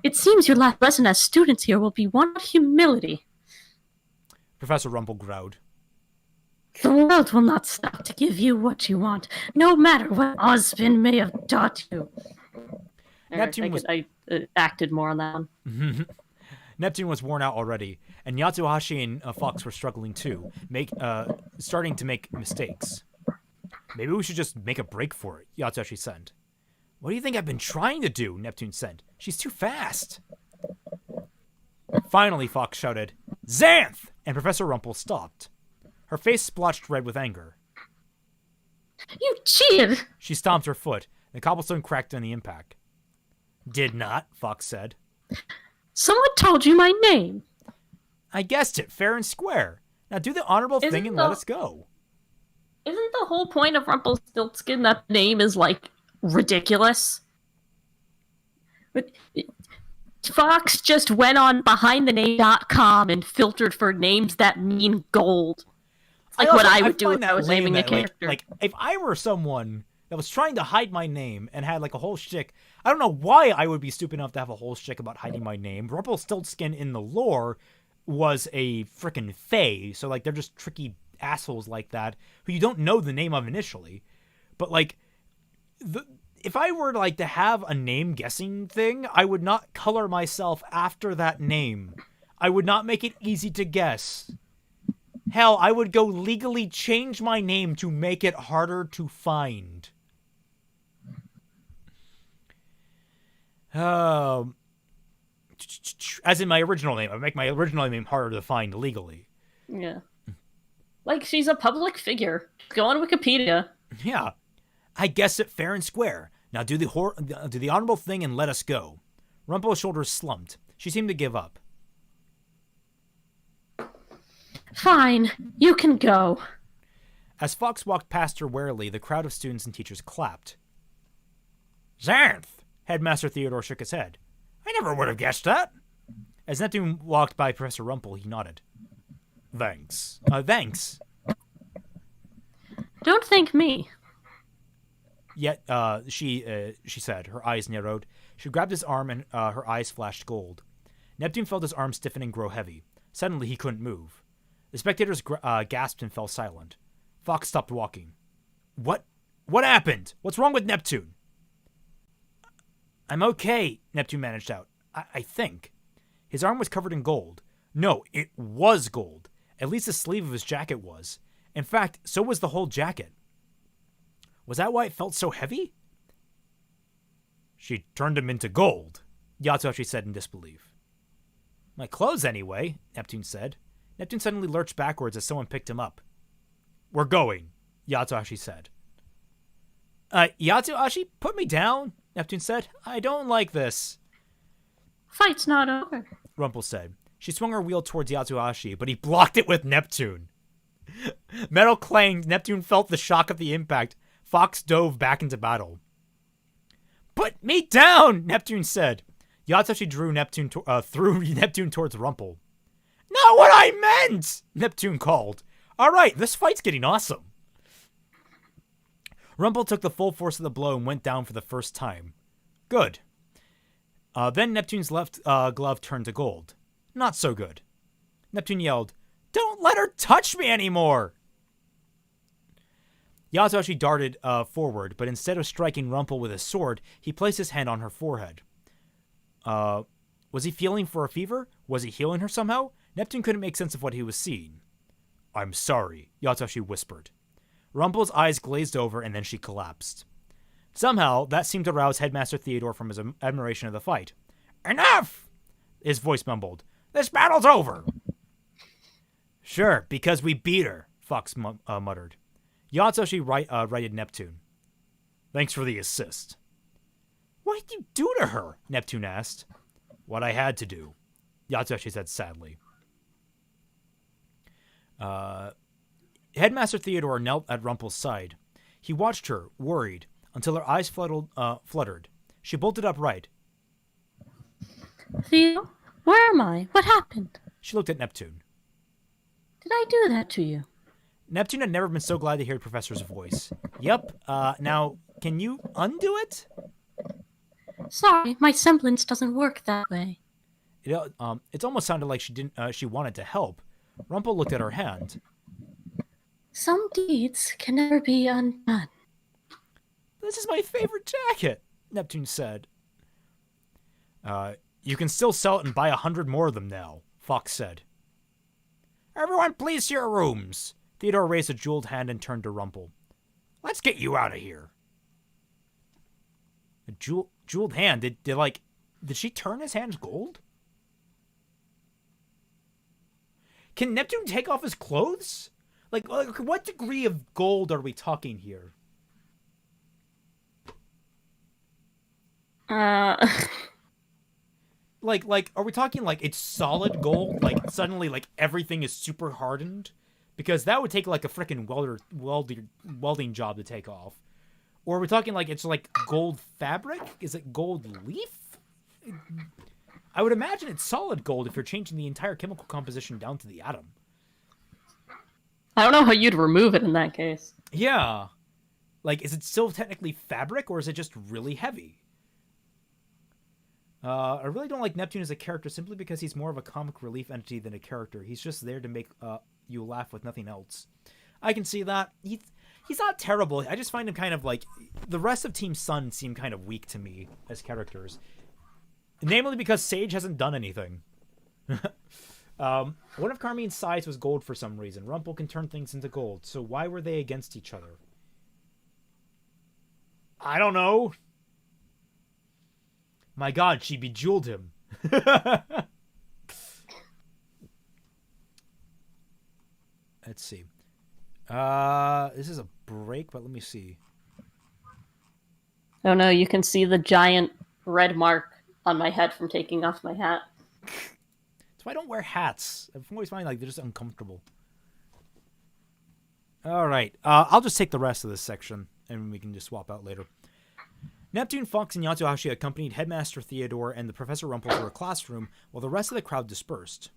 It seems your last lesson as students here will be one of humility. Professor Rumpel growled. The world will not stop to give you what you want, no matter what Osmond may have taught you. I acted more on that one. Neptune was worn out already, and Yatsuhashi and Fox were struggling too, starting to make mistakes. Maybe we should just make a break for it, Yatsuhashi said. What do you think I've been trying to do? Neptune said. She's too fast. Finally, Fox shouted, Xanth! And Professor Rumpel stopped. Her face splotched red with anger. You cheated! She stomped her foot. The cobblestone cracked on the impact. Did not, Fox said. Someone told you my name. I guessed it, fair and square. Now do the honorable thing and let us go. Isn't the whole point of Rumpelstiltskin that the name is, like, ridiculous? But Fox just went on behindthename.com and filtered for names that mean gold. Like what I would do if I was naming a character. Like, if I were someone that was trying to hide my name and had, like, a whole shtick, I don't know why I would be stupid enough to have a whole shtick about hiding my name. Rumpelstiltskin in the lore was a frickin' fae, so, like, they're just tricky assholes like that who you don't know the name of initially. But, like, if I were, like, to have a name guessing thing, I would not color myself after that name. I would not make it easy to guess. Hell, I would go legally change my name to make it harder to find. As in my original name. I would make my original name harder to find legally. Yeah. Like, she's a public figure. Go on Wikipedia. Yeah. I guess it fair and square. Now do the honorable thing and let us go. Rumpel's shoulders slumped. She seemed to give up. Fine. You can go. As Fox walked past her warily, the crowd of students and teachers clapped. Xanth! Headmaster Theodore shook his head. I never would have guessed that. As Neptune walked by Professor Rumpel, he nodded. Thanks. Thanks. Don't thank me. Yet, she said, her eyes narrowed. She grabbed his arm and her eyes flashed gold. Neptune felt his arm stiffen and grow heavy. Suddenly, he couldn't move. The spectators gasped and fell silent. Fox stopped walking. What happened? What's wrong with Neptune? I'm okay, Neptune managed out. I think. His arm was covered in gold. No, it was gold. At least the sleeve of his jacket was. In fact, so was the whole jacket. Was that why it felt so heavy? She turned him into gold, Yatsuhashi said in disbelief. My clothes, anyway, Neptune said. Neptune suddenly lurched backwards as someone picked him up. We're going, Yatsuhashi said. Yatsuhashi, put me down, Neptune said. I don't like this. Fight's not over, Rumple said. She swung her wheel towards Yatsuhashi, but he blocked it with Neptune. Metal clanged. Neptune felt the shock of the impact. Fox dove back into battle. Put me down, Neptune said. Yatsuhashi threw Neptune towards Rumple. Not what I meant, Neptune called. All right, this fight's getting awesome. Rumple took the full force of the blow and went down for the first time. Good. Then Neptune's left glove turned to gold. Not so good. Neptune yelled, Don't let her touch me anymore! Yatsuhashi darted forward, but instead of striking Rumple with his sword, he placed his hand on her forehead. Was he feeling for a fever? Was he healing her somehow? Neptune couldn't make sense of what he was seeing. I'm sorry, Yatsuhashi whispered. Rumple's eyes glazed over, and then she collapsed. Somehow, that seemed to rouse Headmaster Theodore from his admiration of the fight. Enough! His voice mumbled. This battle's over! Sure, because we beat her, Fox muttered. Yatsuhashi righted Neptune. Thanks for the assist. What did you do to her? Neptune asked. What I had to do, Yatsuhashi said sadly. Headmaster Theodore knelt at Rumple's side. He watched her, worried, until her eyes fluttered. She bolted upright. Theo, where am I? What happened? She looked at Neptune. Did I do that to you? Neptune had never been so glad to hear the professor's voice. Yep. Now, can you undo it? Sorry, my semblance doesn't work that way. It almost sounded like she wanted to help. Rumple looked at her hand. Some deeds can never be undone. This is my favorite jacket, Neptune said. You can still sell it and buy 100 more of them now, Fox said. Everyone please to your rooms. Theodore raised a jeweled hand and turned to Rumple. Let's get you out of here. A jeweled hand? Did she turn his hands gold? Can Neptune take off his clothes? Like what degree of gold are we talking here? Like, are we talking like it's solid gold? Like suddenly, like everything is super hardened, because that would take like a freaking welding job to take off. Or are we talking like it's like gold fabric? Is it gold leaf? I would imagine it's solid gold if you're changing the entire chemical composition down to the atom. I don't know how you'd remove it in that case. Yeah. Like, is it still technically fabric, or is it just really heavy? I really don't like Neptune as a character simply because he's more of a comic relief entity than a character. He's just there to make you laugh with nothing else. I can see that. He's not terrible. I just find him kind of like... The rest of Team Sun seem kind of weak to me as characters. Namely because Sage hasn't done anything. One of Carmine's sides was gold for some reason. Rumple can turn things into gold, so why were they against each other? I don't know. My god, she bejeweled him. Let's see. This is a break, but let me see. Oh no, you can see the giant red mark on my head from taking off my hat. That's why I don't wear hats. I've always find like they're just uncomfortable. All right, I'll just take the rest of this section, and we can just swap out later. Neptune, Fox, and Yatsuhashi accompanied Headmaster Theodore and the Professor Rumple to her classroom, while the rest of the crowd dispersed.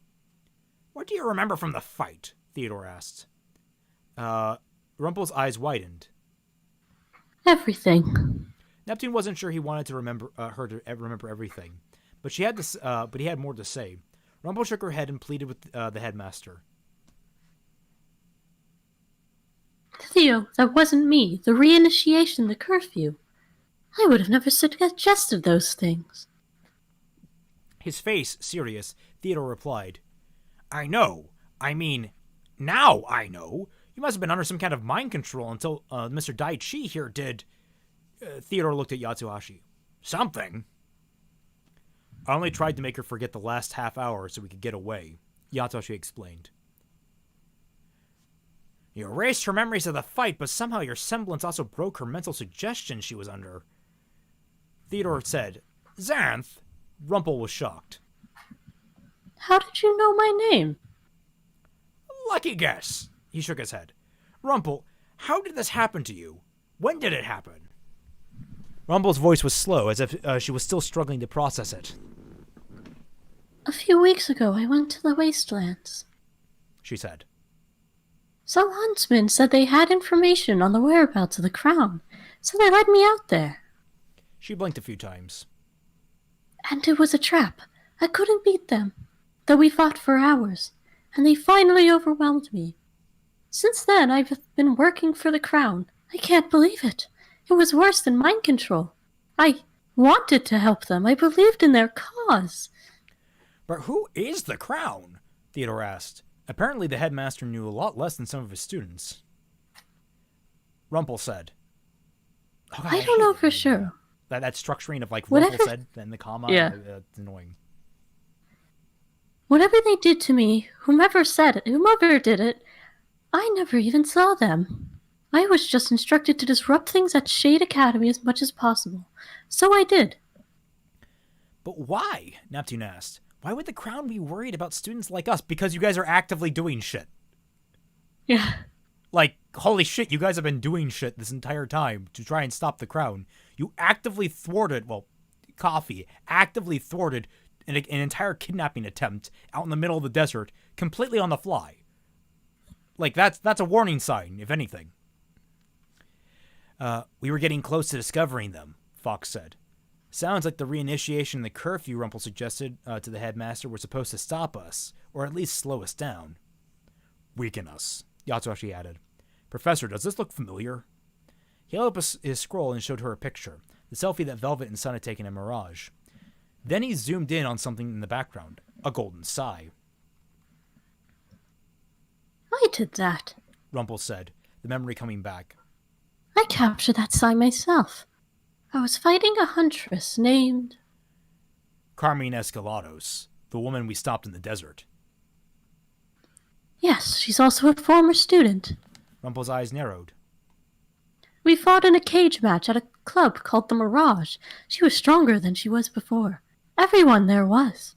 What do you remember from the fight? Theodore asked. Rumple's eyes widened. Everything. Neptune wasn't sure he wanted to remember her to remember everything, but he had more to say. Rumple shook her head and pleaded with the headmaster. Theo, that wasn't me. The reinitiation, the curfew. I would have never suggested those things. His face serious, Theodore replied, I know. I mean, now I know. You must have been under some kind of mind control until Mr. Dai Chi here did... Theodore looked at Yatsuhashi. Something? I only tried to make her forget the last half hour so we could get away, Yatsuhashi explained. You erased her memories of the fight, but somehow your semblance also broke her mental suggestion she was under. Theodore said, Xanth? Rumpel was shocked. How did you know my name? Lucky guess. He shook his head. Rumpel, how did this happen to you? When did it happen? Rumpel's voice was slow, as if she was still struggling to process it. A few weeks ago, I went to the wastelands, she said. Some huntsmen said they had information on the whereabouts of the crown, so they led me out there. She blinked a few times. And it was a trap. I couldn't beat them, though we fought for hours, and they finally overwhelmed me. Since then, I've been working for the crown. I can't believe it. It was worse than mind control. I wanted to help them. I believed in their cause. But who is the crown? Theodore asked. Apparently the headmaster knew a lot less than some of his students. Rumpel said. Oh, God, I don't know for sure. That structuring of like Whatever. Rumpel said, then the comma, Yeah. It's annoying. Whatever they did to me, whomever did it, I never even saw them. I was just instructed to disrupt things at Shade Academy as much as possible. So I did. But why? Neptune asked. Why would the crown be worried about students like us? Because you guys are actively doing shit. Yeah. Like, holy shit, you guys have been doing shit this entire time to try and stop the crown. You actively thwarted, actively thwarted an entire kidnapping attempt out in the middle of the desert, completely on the fly. Like, that's a warning sign, if anything. We were getting close to discovering them, Fox said. Sounds like the reinitiation and the curfew Rumpel suggested to the headmaster were supposed to stop us, or at least slow us down. Weaken us, Yatsushi added. Professor, does this look familiar? He held up his scroll and showed her a picture, the selfie that Velvet and Sun had taken in Mirage. Then he zoomed in on something in the background, a golden sigh. I did that. Rumpel said, the memory coming back. I captured that sign myself. I was fighting a huntress named... Carmine Escalados, the woman we stopped in the desert. Yes, she's also a former student. Rumpel's eyes narrowed. We fought in a cage match at a club called the Mirage. She was stronger than she was before. Everyone there was.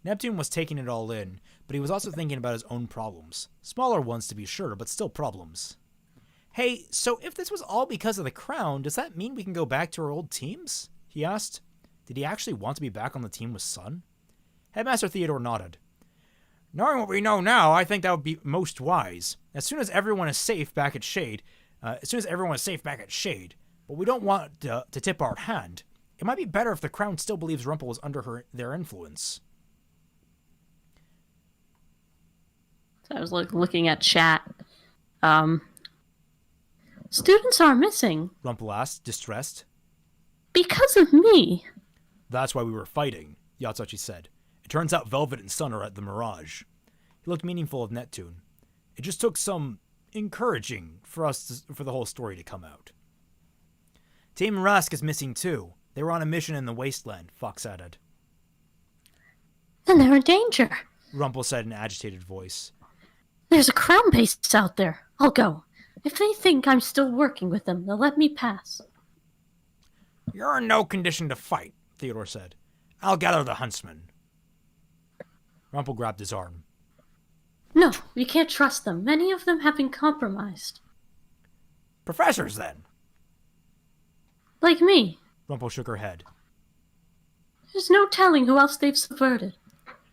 Neptune was taking it all in, but he was also thinking about his own problems. Smaller ones, to be sure, but still problems. Hey, so if this was all because of the crown, does that mean we can go back to our old teams? He asked. Did he actually want to be back on the team with Sun? Headmaster Theodore nodded. Knowing what we know now, I think that would be most wise. As soon as everyone is safe back at Shade, but we don't want to tip our hand. It might be better if the crown still believes Rumpel was under their influence. So I was looking at chat. Students are missing. Rumpel asked, distressed. Because of me. That's why we were fighting, Yatsushi said. It turns out Velvet and Sun are at the Mirage. He looked meaningful of Neptune. It just took some encouraging for the whole story to come out. Team Rask is missing too. They were on a mission in the wasteland, Fox added. Then they're in danger. Rumpel said in an agitated voice. There's a crown base out there. I'll go. If they think I'm still working with them, they'll let me pass. You're in no condition to fight, Theodore said. I'll gather the huntsmen. Rumpel grabbed his arm. No, we can't trust them. Many of them have been compromised. Professors, then? Like me. Rumpel shook her head. There's no telling who else they've subverted.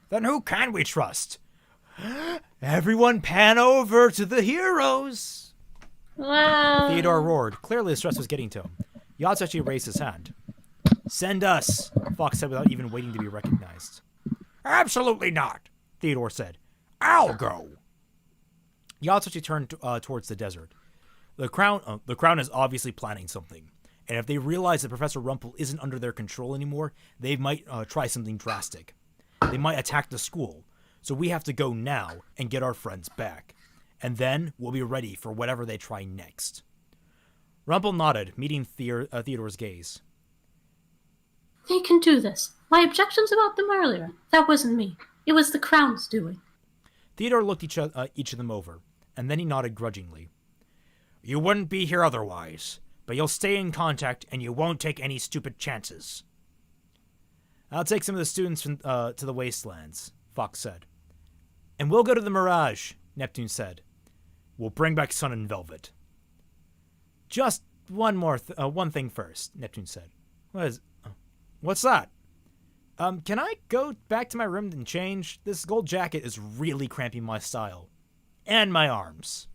Then who can we trust? Everyone pan over to the heroes! Wow. Theodore roared. Clearly the stress was getting to him. Yatsushi raised his hand. Send us, Fox said without even waiting to be recognized. Absolutely not, Theodore said. I'll go. Yatsushi turned towards the desert. The crown is obviously planning something. And if they realize that Professor Rumpel isn't under their control anymore, they might try something drastic. They might attack the school. So we have to go now and get our friends back. And then we'll be ready for whatever they try next. Rumpel nodded, meeting Theodore's gaze. They can do this. My objections about them earlier. That wasn't me. It was the crown's doing. Theodore looked each of them over. and then he nodded grudgingly. You wouldn't be here otherwise, but you'll stay in contact and you won't take any stupid chances. I'll take some of the students to the wastelands, Fox said. And we'll go to the Mirage, Neptune said. We'll bring back Sun and Velvet. Just one thing first, Neptune said. What's that? Can I go back to my room and change? This gold jacket is really cramping my style. And my arms.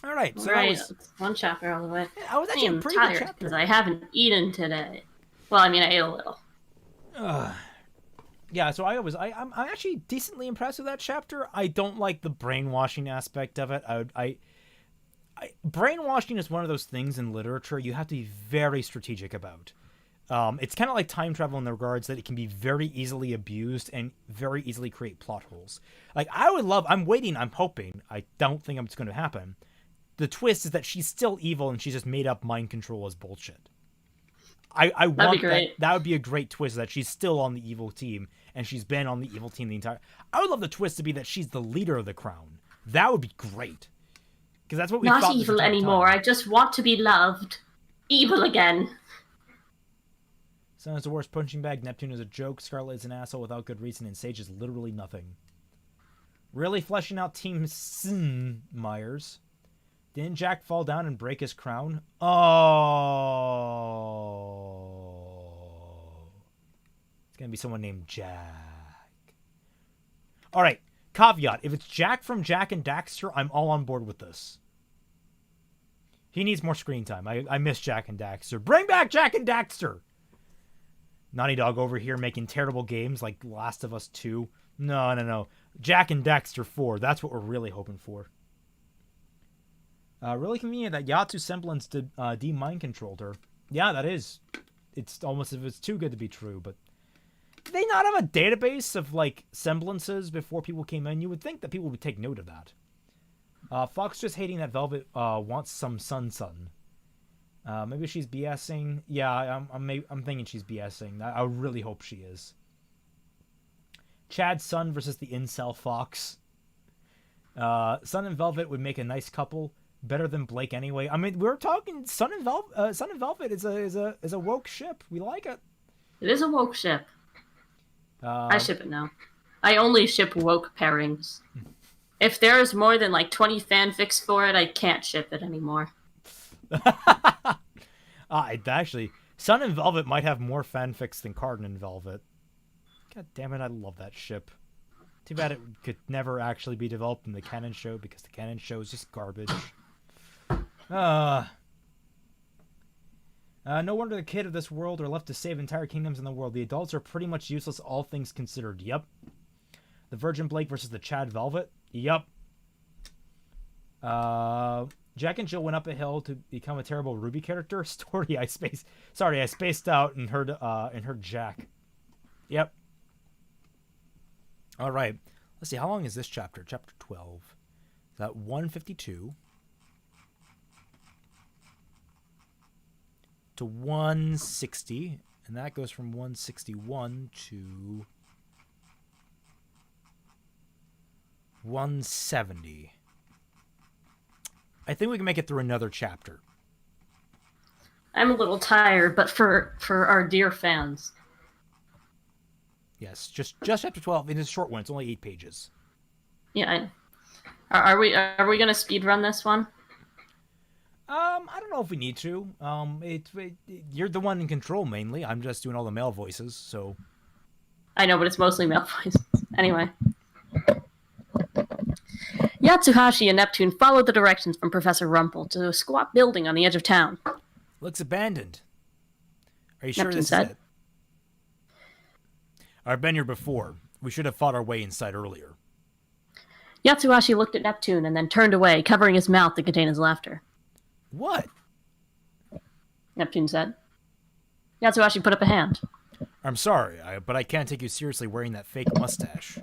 Alright, so right, that was... one chapter all the way. I was actually I am pretty good tired chapter. because I haven't eaten today. Well, I mean, I ate a little. Yeah, so I'm actually decently impressed with that chapter. I don't like the brainwashing aspect of it. Brainwashing is one of those things in literature you have to be very strategic about. It's kind of like time travel in the regards that it can be very easily abused and very easily create plot holes. Like, I'm hoping, I don't think it's going to happen. The twist is that she's still evil and she's just made up mind control as bullshit. I want that would be a great twist, that she's still on the evil team and she's been on the evil team the entire... I would love the twist to be that she's the leader of the Crown. That would be great. Because that's what we thought. Not evil anymore. I just want to be loved. Evil again. Sun is the worst punching bag. Neptune is a joke. Scarlet is an asshole without good reason. And Sage is literally nothing. Really fleshing out Team Sin, Myers. Didn't Jack fall down and break his crown? Oh. It's going to be someone named Jack. All right. Caveat. If it's Jack from Jack and Daxter, I'm all on board with this. He needs more screen time. I miss Jack and Daxter. Bring back Jack and Daxter! Naughty Dog over here making terrible games like Last of Us 2. No. Jack and Daxter 4. That's what we're really hoping for. Really convenient that Yatsu's semblance de-mind controlled her. Yeah, that is. It's almost as if it's too good to be true, but... Did they not have a database of, like, semblances before people came in? You would think that people would take note of that. Fox just hating that Velvet wants some sun. Maybe she's BSing. Yeah, I'm thinking she's BSing. I really hope she is. Chad's Sun versus the incel Fox. Sun and Velvet would make a nice couple. Better than Blake anyway. I mean, we're talking Sun and Velvet is a woke ship. We like it. It is a woke ship. I ship it now. I only ship woke pairings. If there's more than like 20 fanfics for it, I can't ship it anymore. Actually, Sun and Velvet might have more fanfics than Cardin and Velvet. God damn it, I love that ship. Too bad it could never actually be developed in the canon show, because the canon show is just garbage. No wonder the kid of this world are left to save entire kingdoms in the world. The adults are pretty much useless, all things considered. Yep. The Virgin Blake versus the Chad Velvet. Yep. Jack and Jill went up a hill to become a terrible RWBY character. Story I spaced out and heard Jack. Yep. All right. Let's see. How long is this chapter? Chapter 12. Is that 152 to 160, and that goes from 161 to 170. I think we can make it through another chapter. I'm a little tired, but for our dear fans. Yes, just chapter 12. It is a short one. It's only 8 pages. Yeah. Are we going to speed run this one? I don't know if we need to. You're the one in control mainly. I'm just doing all the male voices, so. I know, but it's mostly male voices. Anyway. Yatsuhashi and Neptune followed the directions from Professor Rumpel to a squat building on the edge of town. Looks abandoned. Are you sure Neptune this said. is it? I've been here before. We should have fought our way inside earlier. Yatsuhashi looked at Neptune and then turned away, covering his mouth to contain his laughter. What? Neptune said. Yatsuhashi put up a hand. I'm sorry, but I can't take you seriously wearing that fake mustache.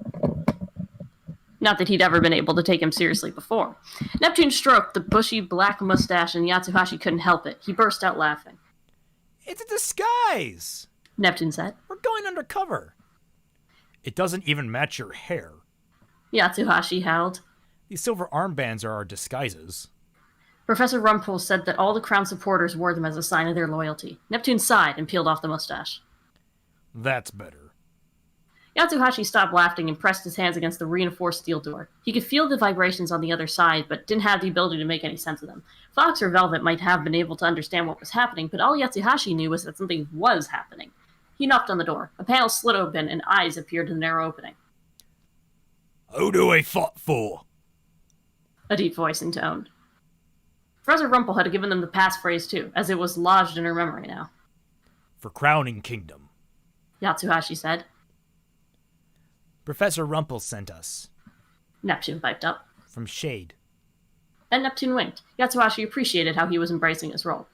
Not that he'd ever been able to take him seriously before. Neptune stroked the bushy black mustache and Yatsuhashi couldn't help it. He burst out laughing. It's a disguise! Neptune said. We're going undercover. It doesn't even match your hair. Yatsuhashi howled. These silver armbands are our disguises. Professor Rumpel said that all the Crown supporters wore them as a sign of their loyalty. Neptune sighed and peeled off the mustache. That's better. Yatsuhashi stopped laughing and pressed his hands against the reinforced steel door. He could feel the vibrations on the other side, but didn't have the ability to make any sense of them. Fox or Velvet might have been able to understand what was happening, but all Yatsuhashi knew was that something was happening. He knocked on the door. A panel slid open, and eyes appeared in the narrow opening. Who do we fight for? A deep voice intoned. Professor Rumpel had given them the passphrase too, as it was lodged in her memory now. For Crowning Kingdom. Yatsuhashi said. Professor Rumpel sent us. Neptune piped up. From Shade. And Neptune winked. Yatsuhashi appreciated how he was embracing his role.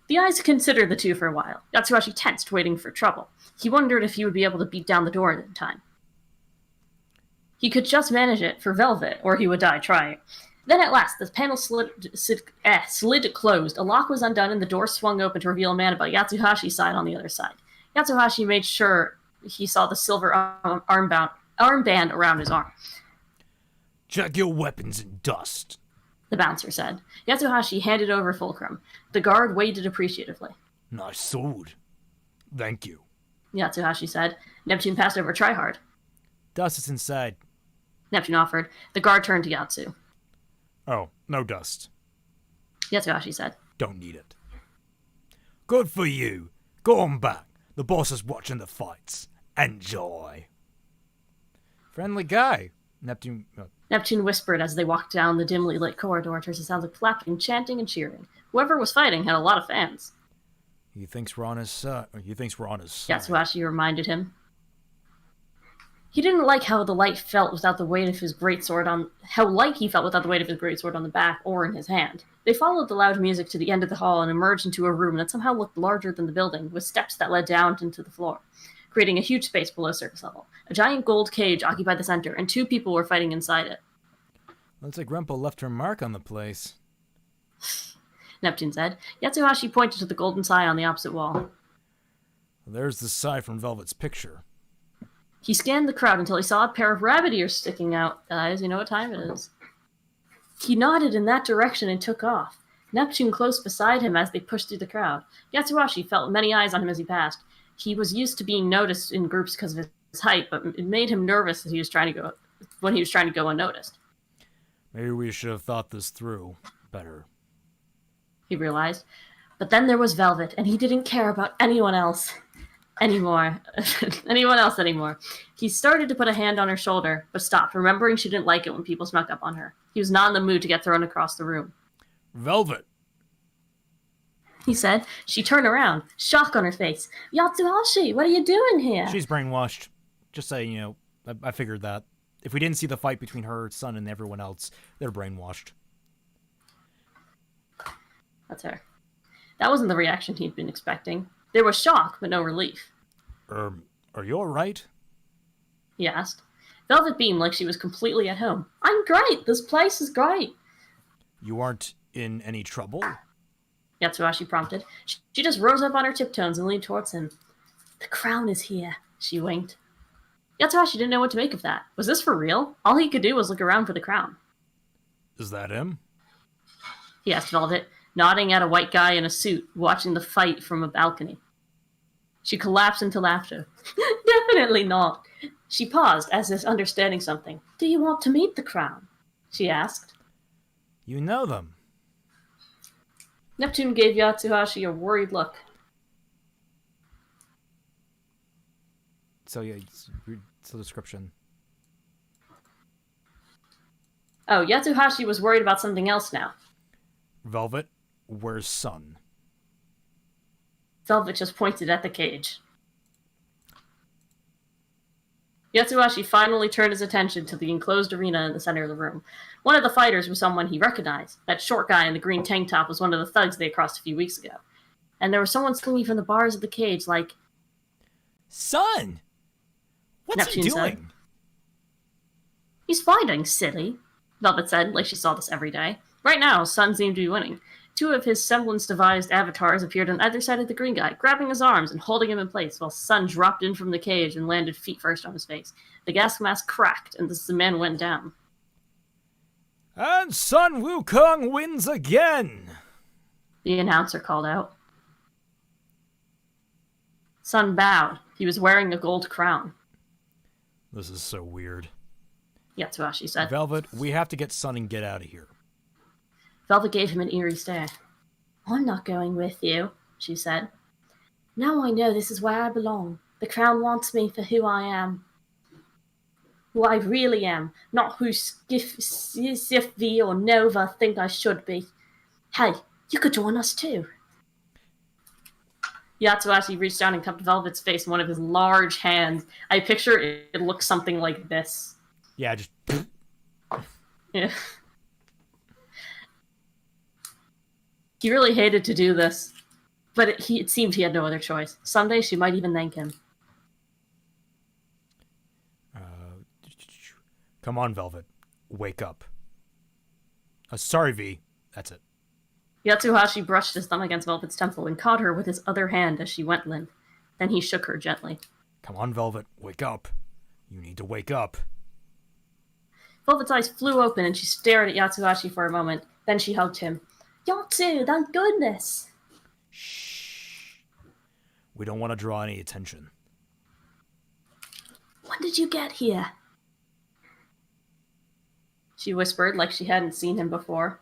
The eyes considered the two for a while. Yatsuhashi tensed, waiting for trouble. He wondered if he would be able to beat down the door in time. He could just manage it for Velvet, or he would die trying. Then at last, the panel slid closed. A lock was undone, and the door swung open to reveal a man about Yatsuhashi's side on the other side. Yatsuhashi made sure he saw the silver armband around his arm. Check your weapons in dust, the bouncer said. Yatsuhashi handed over Fulcrum. The guard waited appreciatively. Nice sword. Thank you, Yatsuhashi said. Neptune passed over Tryhard. Dust is inside. Neptune offered. The guard turned to Yatsu. Oh, no dust. Yatsuhashi said. Don't need it. Good for you. Go on back. The boss is watching the fights. Enjoy. Friendly guy. Neptune whispered as they walked down the dimly lit corridor towards the sounds of clapping, chanting, and cheering. Whoever was fighting had a lot of fans. He thinks we're on his side. Yatsuhashi reminded him. He didn't like how light he felt without the weight of his greatsword on the back or in his hand. They followed the loud music to the end of the hall and emerged into a room that somehow looked larger than the building, with steps that led down into the floor, creating a huge space below surface level. A giant gold cage occupied the center, and two people were fighting inside it. Looks like Rumpel left her mark on the place, Neptune said. Yatsuhashi pointed to the golden sai on the opposite wall. There's the sai from Velvet's picture. He scanned the crowd until he saw a pair of rabbit ears sticking out. Guys, you know what time it is. He nodded in that direction and took off. Neptune close beside him as they pushed through the crowd. Yatsuhashi felt many eyes on him as he passed. He was used to being noticed in groups because of his height, but it made him nervous when he was trying to go unnoticed. Maybe we should have thought this through better, he realized. But then there was Velvet, and he didn't care about anyone else anymore. He started to put a hand on her shoulder, but stopped, remembering she didn't like it when people snuck up on her. He was not in the mood to get thrown across the room. Velvet, he said. She turned around, shock on her face. Yatsuhashi, what are you doing here? She's brainwashed. Just saying, I figured that. If we didn't see the fight between her son and everyone else, they're brainwashed. That's her. That wasn't the reaction he'd been expecting. There was shock, but no relief. Are you alright? He asked. Velvet beamed like she was completely at home. I'm great. This place is great. You aren't in any trouble? Yatsuhashi prompted. She just rose up on her tiptoes and leaned towards him. The crown is here, she winked. Yatsuhashi didn't know what to make of that. Was this for real? All he could do was look around for the crown. Is that him? He asked Velvet, nodding at a white guy in a suit watching the fight from a balcony. She collapsed into laughter. Definitely not. She paused as if understanding something. Do you want to meet the crown? She asked. You know them. Neptune gave Yatsuhashi a worried look. So yeah, it's the description. Oh, Yatsuhashi was worried about something else now. Velvet, where's Sun? Velvet just pointed at the cage. Yatsuhashi finally turned his attention to the enclosed arena in the center of the room. One of the fighters was someone he recognized. That short guy in the green tank top was one of the thugs they crossed a few weeks ago. And there was someone swinging from the bars of the cage like... Sun! What's Neptune he doing? said. He's fighting, silly, Velvet said, like she saw this every day. Right now, Sun seemed to be winning. Two of his semblance-devised avatars appeared on either side of the green guy, grabbing his arms and holding him in place, while Sun dropped in from the cage and landed feet first on his face. The gas mask cracked, and the man went down. And Sun Wukong wins again! The announcer called out. Sun bowed. He was wearing a gold crown. This is so weird. Yatsuhashi said. Velvet, we have to get Sun and get out of here. Velvet gave him an eerie stare. I'm not going with you, she said. Now I know this is where I belong. The crown wants me for who I am. Who I really am, not who Sifvi or Nova think I should be. Hey, you could join us too. Yatsuhashi reached down and cupped Velvet's face in one of his large hands. I picture it looks something like this. Yeah, just... Yeah. He really hated to do this, but it seemed he had no other choice. Someday she might even thank him. Come on, Velvet. Wake up. Sorry, V. That's it. Yatsuhashi brushed his thumb against Velvet's temple and caught her with his other hand as she went limp. Then he shook her gently. Come on, Velvet. Wake up. You need to wake up. Velvet's eyes flew open and she stared at Yatsuhashi for a moment. Then she hugged him. Yatsu, thank goodness. Shh. We don't want to draw any attention. When did you get here? She whispered like she hadn't seen him before.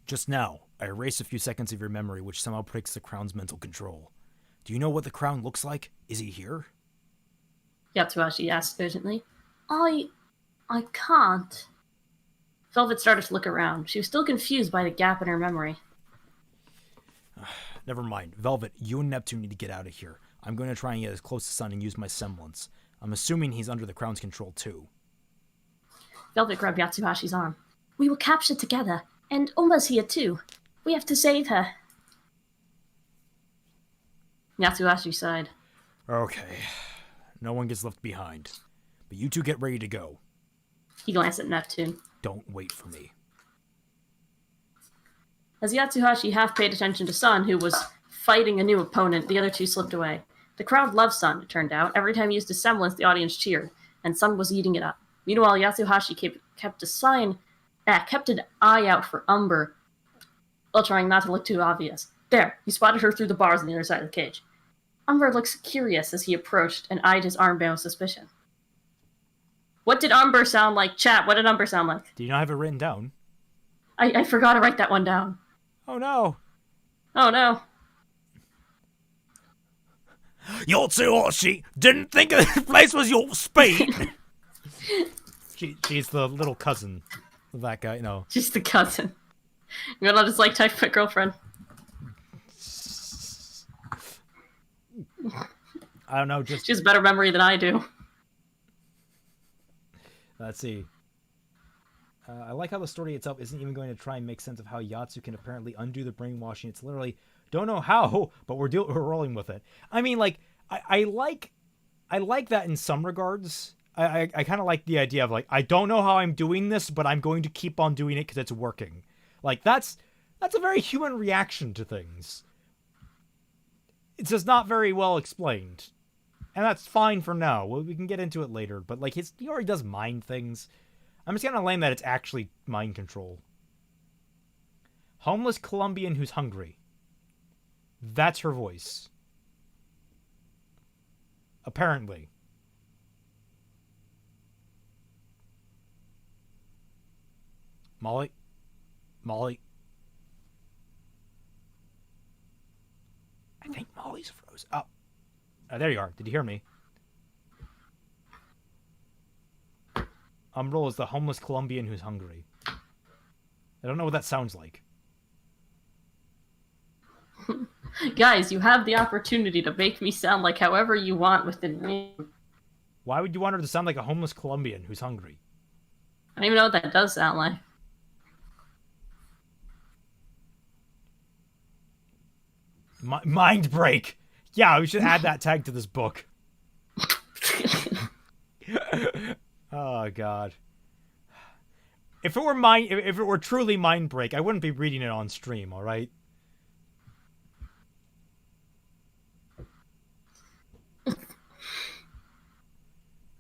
Just now, I erase a few seconds of your memory, which somehow breaks the crown's mental control. Do you know what the crown looks like? Is he here? Yatsuhashi asked urgently. I can't. Velvet started to look around. She was still confused by the gap in her memory. Never mind. Velvet, you and Neptune need to get out of here. I'm going to try and get as close to Sun and use my semblance. I'm assuming he's under the crown's control too. Velvet grabbed Yatsuhashi's arm. We were captured together, and Uma's here too. We have to save her. Yatsuhashi sighed. Okay. No one gets left behind. But you two get ready to go. He glanced at Neptune. Don't wait for me. As Yatsuhashi half paid attention to Sun, who was fighting a new opponent, the other two slipped away. The crowd loved Sun, it turned out. Every time he used his semblance, the audience cheered, and Sun was eating it up. Meanwhile, Yatsuhashi kept an eye out for Umber, while trying not to look too obvious. There, he spotted her through the bars on the other side of the cage. Umber looked curious as he approached and eyed his armband with suspicion. What did Umber sound like? Chat, what did Umber sound like? Do you not have it written down? I forgot to write that one down. Oh no. Oh no. Yatsuhashi didn't think this place was your speed. She's the little cousin of that guy, no. She's the cousin. You're not just like type of girlfriend. I don't know, just... She has a better memory than I do. Let's see. I like how the story itself isn't even going to try and make sense of how Yatsu can apparently undo the brainwashing. It's literally, don't know how, but we're rolling with it. I mean, like, I like that in some regards. I kind of like the idea of, like, I don't know how I'm doing this, but I'm going to keep on doing it because it's working. Like, that's a very human reaction to things. It's just not very well explained. And that's fine for now. Well, we can get into it later. But, like, he already does mind things. I'm just gonna lame that it's actually mind control. Homeless Colombian who's hungry. That's her voice. Apparently. Molly? Molly? I think Molly's frozen. Oh. There you are. Did you hear me? Umbral is the homeless Colombian who's hungry. I don't know what that sounds like. Guys, you have the opportunity to make me sound like however you want within reason. Why would you want her to sound like a homeless Colombian who's hungry? I don't even know what that does sound like. Mind break! Yeah, we should add that tag to this book. Oh, God. If it were truly Mind Break, I wouldn't be reading it on stream. All right.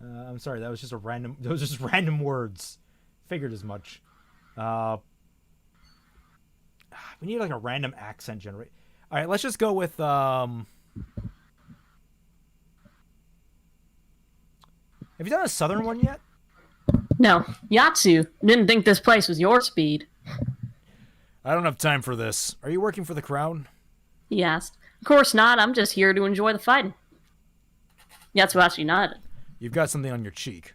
I'm sorry. That was just random. Those just random words. Figured as much. We need like a random accent generate. All right, let's just go with. Have you done a southern one yet? No, Yatsu didn't think this place was your speed. I don't have time for this. Are you working for the crown? He asked. Of course not. I'm just here to enjoy the fighting. Yatsuhashi nodded. You've got something on your cheek.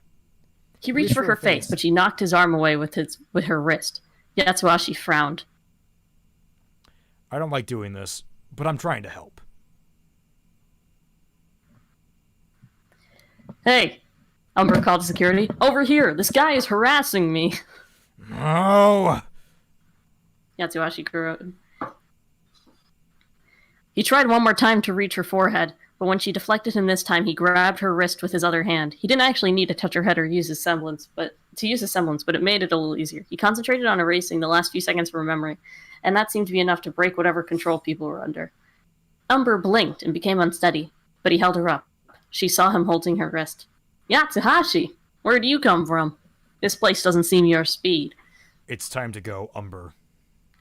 He reached for her face, but she knocked his arm away with her wrist. Yatsuhashi frowned. I don't like doing this, but I'm trying to help. Hey, Umber called to security. Over here, this guy is harassing me. No! Yatsuhashi grew up. He tried one more time to reach her forehead, but when she deflected him this time, he grabbed her wrist with his other hand. He didn't actually need to touch her head or use his semblance, but it made it a little easier. He concentrated on erasing the last few seconds from memory, and that seemed to be enough to break whatever control people were under. Umber blinked and became unsteady, but he held her up. She saw him holding her wrist. Yatsuhashi, where do you come from? This place doesn't seem your speed. It's time to go, Umber.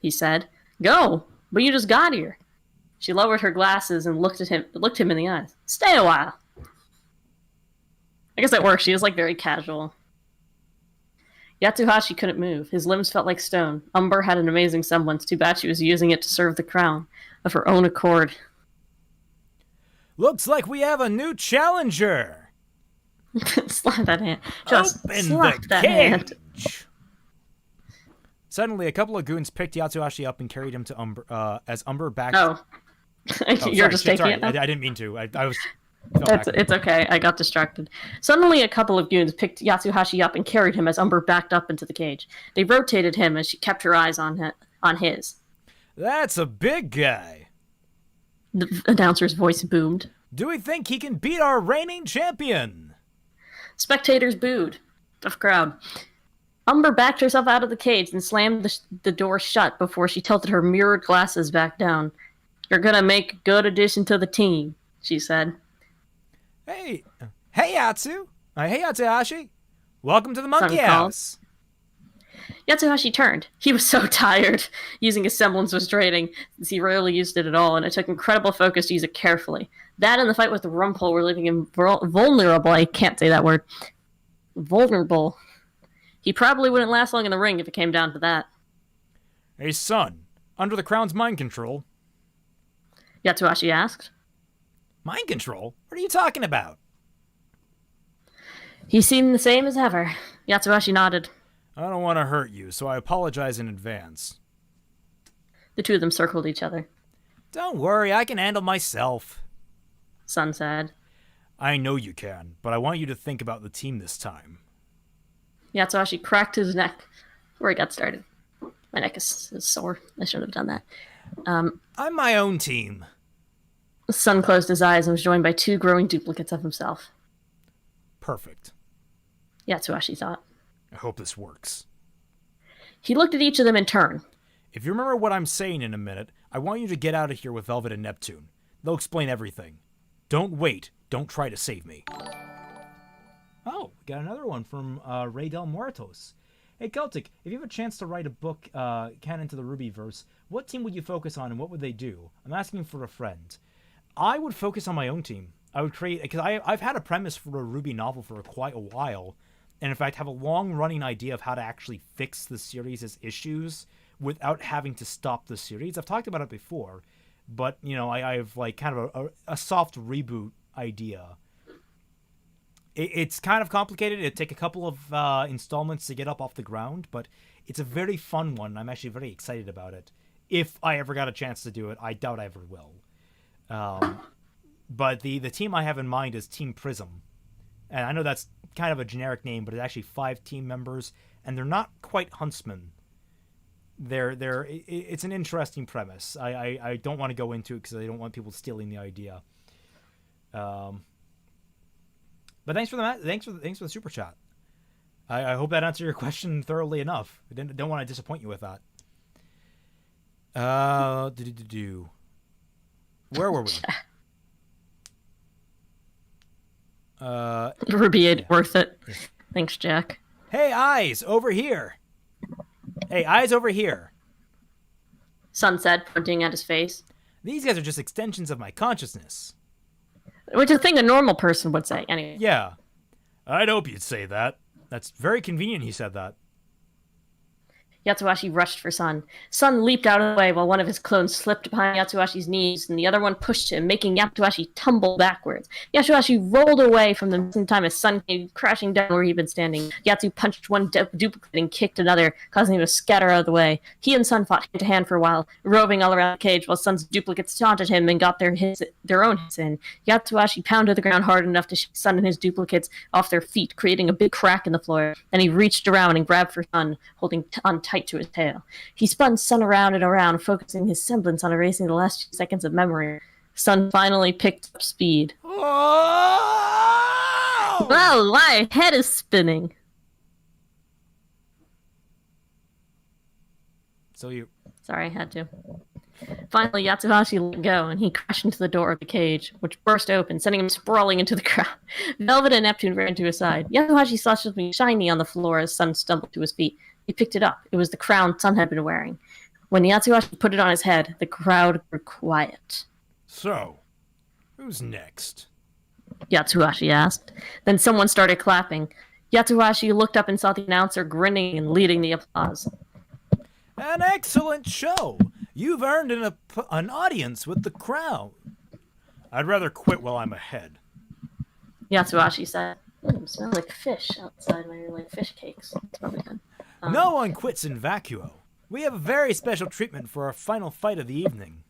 He said. Go, but you just got here. She lowered her glasses and looked him in the eyes. Stay a while. I guess that works. She was like very casual. Yatsuhashi couldn't move. His limbs felt like stone. Umber had an amazing semblance. Too bad she was using it to serve the crown of her own accord. Looks like we have a new challenger. Slap that hand. Just open slap the that cage. hand. Suddenly, a couple of goons picked Yatsuhashi up and carried him to Umber. As Umber backed. Oh, you're just taking it now? I didn't mean to. I was. It's okay. I got distracted. Suddenly, a couple of goons picked Yatsuhashi up and carried him as Umber backed up into the cage. They rotated him as she kept her eyes on his. That's a big guy. The announcer's voice boomed. Do we think he can beat our reigning champion? Spectators booed. Tough crowd. Umber backed herself out of the cage and slammed the door shut before she tilted her mirrored glasses back down. You're gonna make a good addition to the team, she said. Hey Yatsuhashi. Welcome to the monkey Son house. Yatsuhashi turned. He was so tired. Using his semblance was draining, since he rarely used it at all, and it took incredible focus to use it carefully. That and the fight with the Rumpole were leaving him vulnerable. I can't say that word. Vulnerable. He probably wouldn't last long in the ring if it came down to that. Hey son, under the crown's mind control. Yatsuhashi asked. Mind control? What are you talking about? He seemed the same as ever. Yatsuhashi nodded. I don't want to hurt you, so I apologize in advance. The two of them circled each other. Don't worry, I can handle myself. Sun said. I know you can, but I want you to think about the team this time. Yatsuhashi cracked his neck where he got started. My neck is sore. I shouldn't have done that. I'm my own team. Sun closed his eyes and was joined by two growing duplicates of himself. Perfect. Yatsuhashi thought. I hope this works. He looked at each of them in turn. If you remember what I'm saying in a minute, I want you to get out of here with Velvet and Neptune. They'll explain everything. Don't wait. Don't try to save me. Oh, we got another one from Ray Del Muertos. Hey, Celtic, if you have a chance to write a book canon to the RWBYverse, what team would you focus on and what would they do? I'm asking for a friend. I would focus on my own team. I would create, because I've had a premise for a RWBY novel for quite a while, and in fact have a long-running idea of how to actually fix the series' issues without having to stop the series. I've talked about it before, but, you know, I have like kind of a soft reboot idea. It's kind of complicated. It'd take a couple of installments to get up off the ground, but it's a very fun one. I'm actually very excited about it. If I ever got a chance to do it, I doubt I ever will. But the team I have in mind is Team Prism. And I know that's kind of a generic name, but it's actually 5 team members, and they're not quite huntsmen. It's an interesting premise. I don't want to go into it because I don't want people stealing the idea. But thanks for the super chat. I hope that answered your question thoroughly enough. I don't want to disappoint you with that. Where were we? Ruby ain't worth it. Thanks, Jack. Hey, eyes, over here. Hey, eyes over here. Sun said, pointing at his face. These guys are just extensions of my consciousness. Which is a thing a normal person would say, anyway. Yeah. I'd hope you'd say that. That's very convenient he said that. Yatsuhashi rushed for Sun. Sun leaped out of the way while one of his clones slipped behind Yatsuhashi's knees, and the other one pushed him, making Yatsuhashi tumble backwards. Yatsuhashi rolled away from them same time as Sun came crashing down where he'd been standing. Yatsu punched one duplicate and kicked another, causing him to scatter out of the way. He and Sun fought hand-to-hand for a while, roving all around the cage while Sun's duplicates taunted him and got their own hits in. Yatsuhashi pounded the ground hard enough to shake Sun and his duplicates off their feet, creating a big crack in the floor. Then he reached around and grabbed for Sun, holding on tight to his tail. He spun Sun around and around, focusing his semblance on erasing the last few seconds of memory. Sun finally picked up speed. Oh! Well, my head is spinning. So you... Sorry, I had to. Finally, Yatsuhashi let go, and he crashed into the door of the cage, which burst open, sending him sprawling into the crowd. Velvet and Neptune ran to his side. Yatsuhashi saw something shiny on the floor as Sun stumbled to his feet. He picked it up. It was the crown Sun had been wearing. When Yatsuhashi put it on his head, the crowd grew quiet. So, who's next? Yatsuhashi asked. Then someone started clapping. Yatsuhashi looked up and saw the announcer grinning and leading the applause. An excellent show! You've earned an audience with the crown. I'd rather quit while I'm ahead. Yatsuhashi said. Smell like fish outside my like fish cakes. It's probably good. No one quits in vacuo. We have a very special treatment for our final fight of the evening.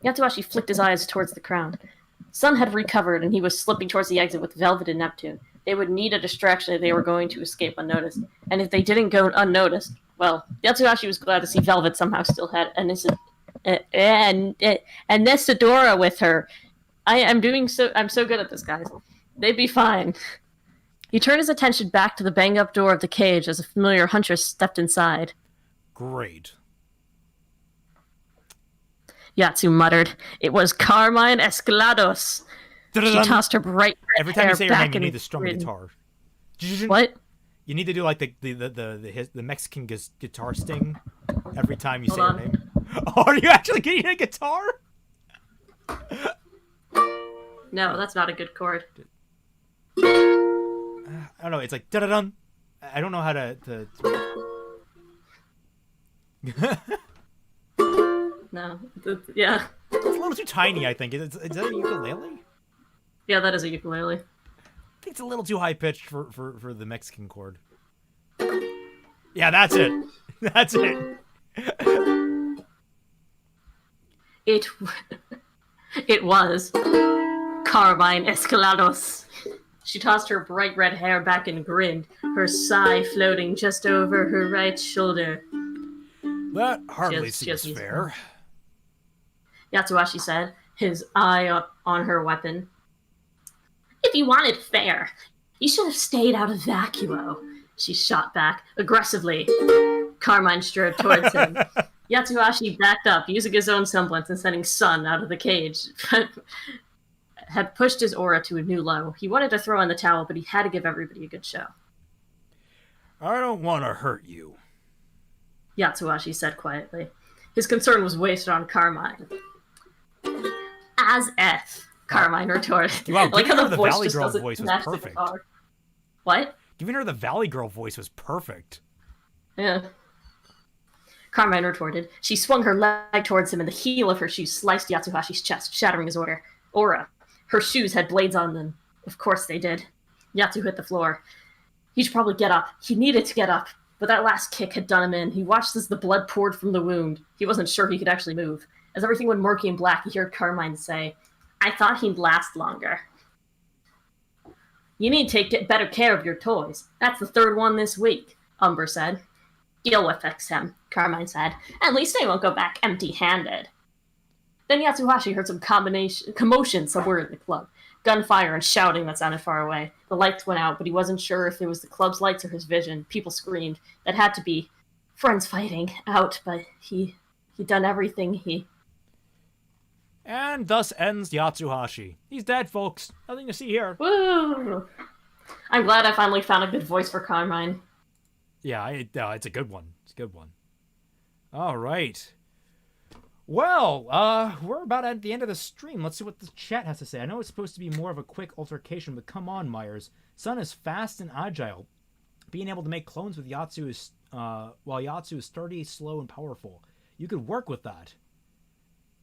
Yatsuhashi flicked his eyes towards the crown. Sun had recovered, and he was slipping towards the exit with Velvet and Neptune. They would need a distraction if they were going to escape unnoticed. And if they didn't go unnoticed, well, Yatsuhashi was glad to see Velvet somehow still had Anesidora with her. I'm so good at this, guys. They'd be fine. He turned his attention back to the banged-up door of the cage as a familiar huntress stepped inside. Great. Yatsu muttered. It was Carmine Escalados. She tossed her bright red Every time hair you say her back name, you and need to strum a guitar. What? You need to do like the Mexican guitar sting every time you say Hold her name. Oh, are you actually getting a guitar? No, that's not a good chord. I don't know. It's like da da dun. I don't know how to. No. Yeah. It's a little too tiny. I think. Is that a ukulele? Yeah, that is a ukulele. I think it's a little too high pitched for the Mexican chord. Yeah, that's it. That's it. It was Carmine Escalados. She tossed her bright red hair back and grinned, her sigh floating just over her right shoulder. That hardly seems fair. Yatsuhashi said, his eye up on her weapon. If you wanted fair, you should have stayed out of vacuo. She shot back, aggressively. Carmine strode towards him. Yatsuhashi backed up, using his own semblance and sending Sun out of the cage. Had pushed his aura to a new low. He wanted to throw in the towel, but he had to give everybody a good show. I don't want to hurt you, Yatsuhashi said quietly. His concern was wasted on Carmine. As F, Carmine retorted. Wow, like giving how her the voice Valley just Girl doesn't voice was match the perfect. guitar. What? Giving her the Valley Girl voice was perfect. Yeah. Carmine retorted. She swung her leg towards him, and the heel of her shoe sliced Yatsuhashi's chest, shattering his aura. Her shoes had blades on them. Of course they did. Yatsu hit the floor. He should probably get up. He needed to get up, but that last kick had done him in. He watched as the blood poured from the wound. He wasn't sure he could actually move. As everything went murky and black, he heard Carmine say, I thought he'd last longer. You need to take better care of your toys. That's the third one this week, Umber said. You'll fix him, Carmine said. At least I won't go back empty-handed. Then Yatsuhashi heard some commotion somewhere in the club. gunfire and shouting that sounded far away. The lights went out, but he wasn't sure if it was the club's lights or his vision. People screamed. That had to be friends fighting out, but he'd done everything he... And thus ends Yatsuhashi. He's dead, folks. Nothing to see here. Woo! I'm glad I finally found a good voice for Carmine. Yeah, it's a good one. It's a good one. All right. Well, we're about at the end of the stream. Let's see what the chat has to say. I know it's supposed to be more of a quick altercation, but come on, Myers. Sun is fast and agile. Being able to make clones with Yatsu is, while Yatsu is sturdy, slow, and powerful. You could work with that.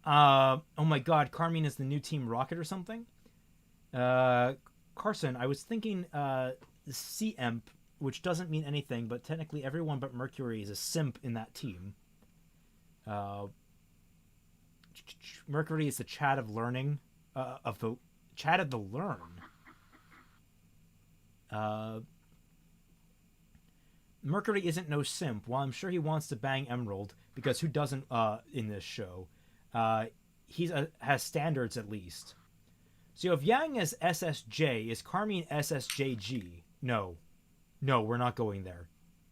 Oh my god, Carmine is the new Team Rocket or something? Carson, I was thinking, C-Emp, which doesn't mean anything, but technically everyone but Mercury is a simp in that team. Mercury is the Chad of learning, of the Chad of the learn. Mercury isn't no simp. While I'm sure he wants to bang Emerald, because who doesn't in this show? He has standards at least. So if Yang is SSJ, is Carmine SSJG? No, we're not going there.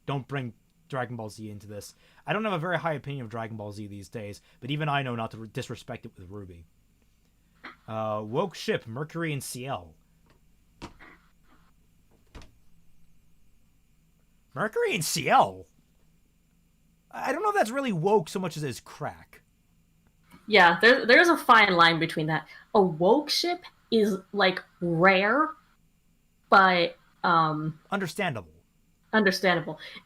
Don't bring Dragon Ball Z into this. I don't have a very high opinion of Dragon Ball Z these days, but even I know not to disrespect it with RWBY. Woke ship, Mercury and CL. Mercury and CL? I don't know if that's really woke so much as it's crack. Yeah, there's a fine line between that. A woke ship is, like, rare, but, Understandable.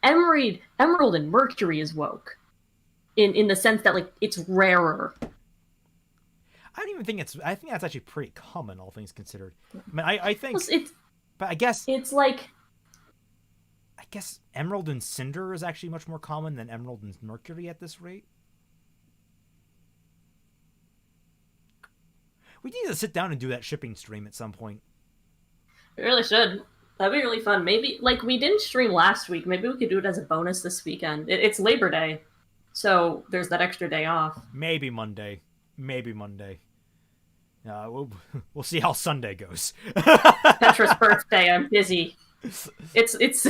Emerald and Mercury is woke. In the sense that, like, it's rarer. I don't even think I think that's actually pretty common, all things considered. I mean, I think... It's, but I guess... It's like... I guess Emerald and Cinder is actually much more common than Emerald and Mercury at this rate. We need to sit down and do that shipping stream at some point. We really should. That'd be really fun. Maybe, like, we didn't stream last week. Maybe we could do it as a bonus this weekend. It's Labor Day, so there's that extra day off. Maybe Monday. We'll see how Sunday goes. Petra's birthday. I'm busy. It's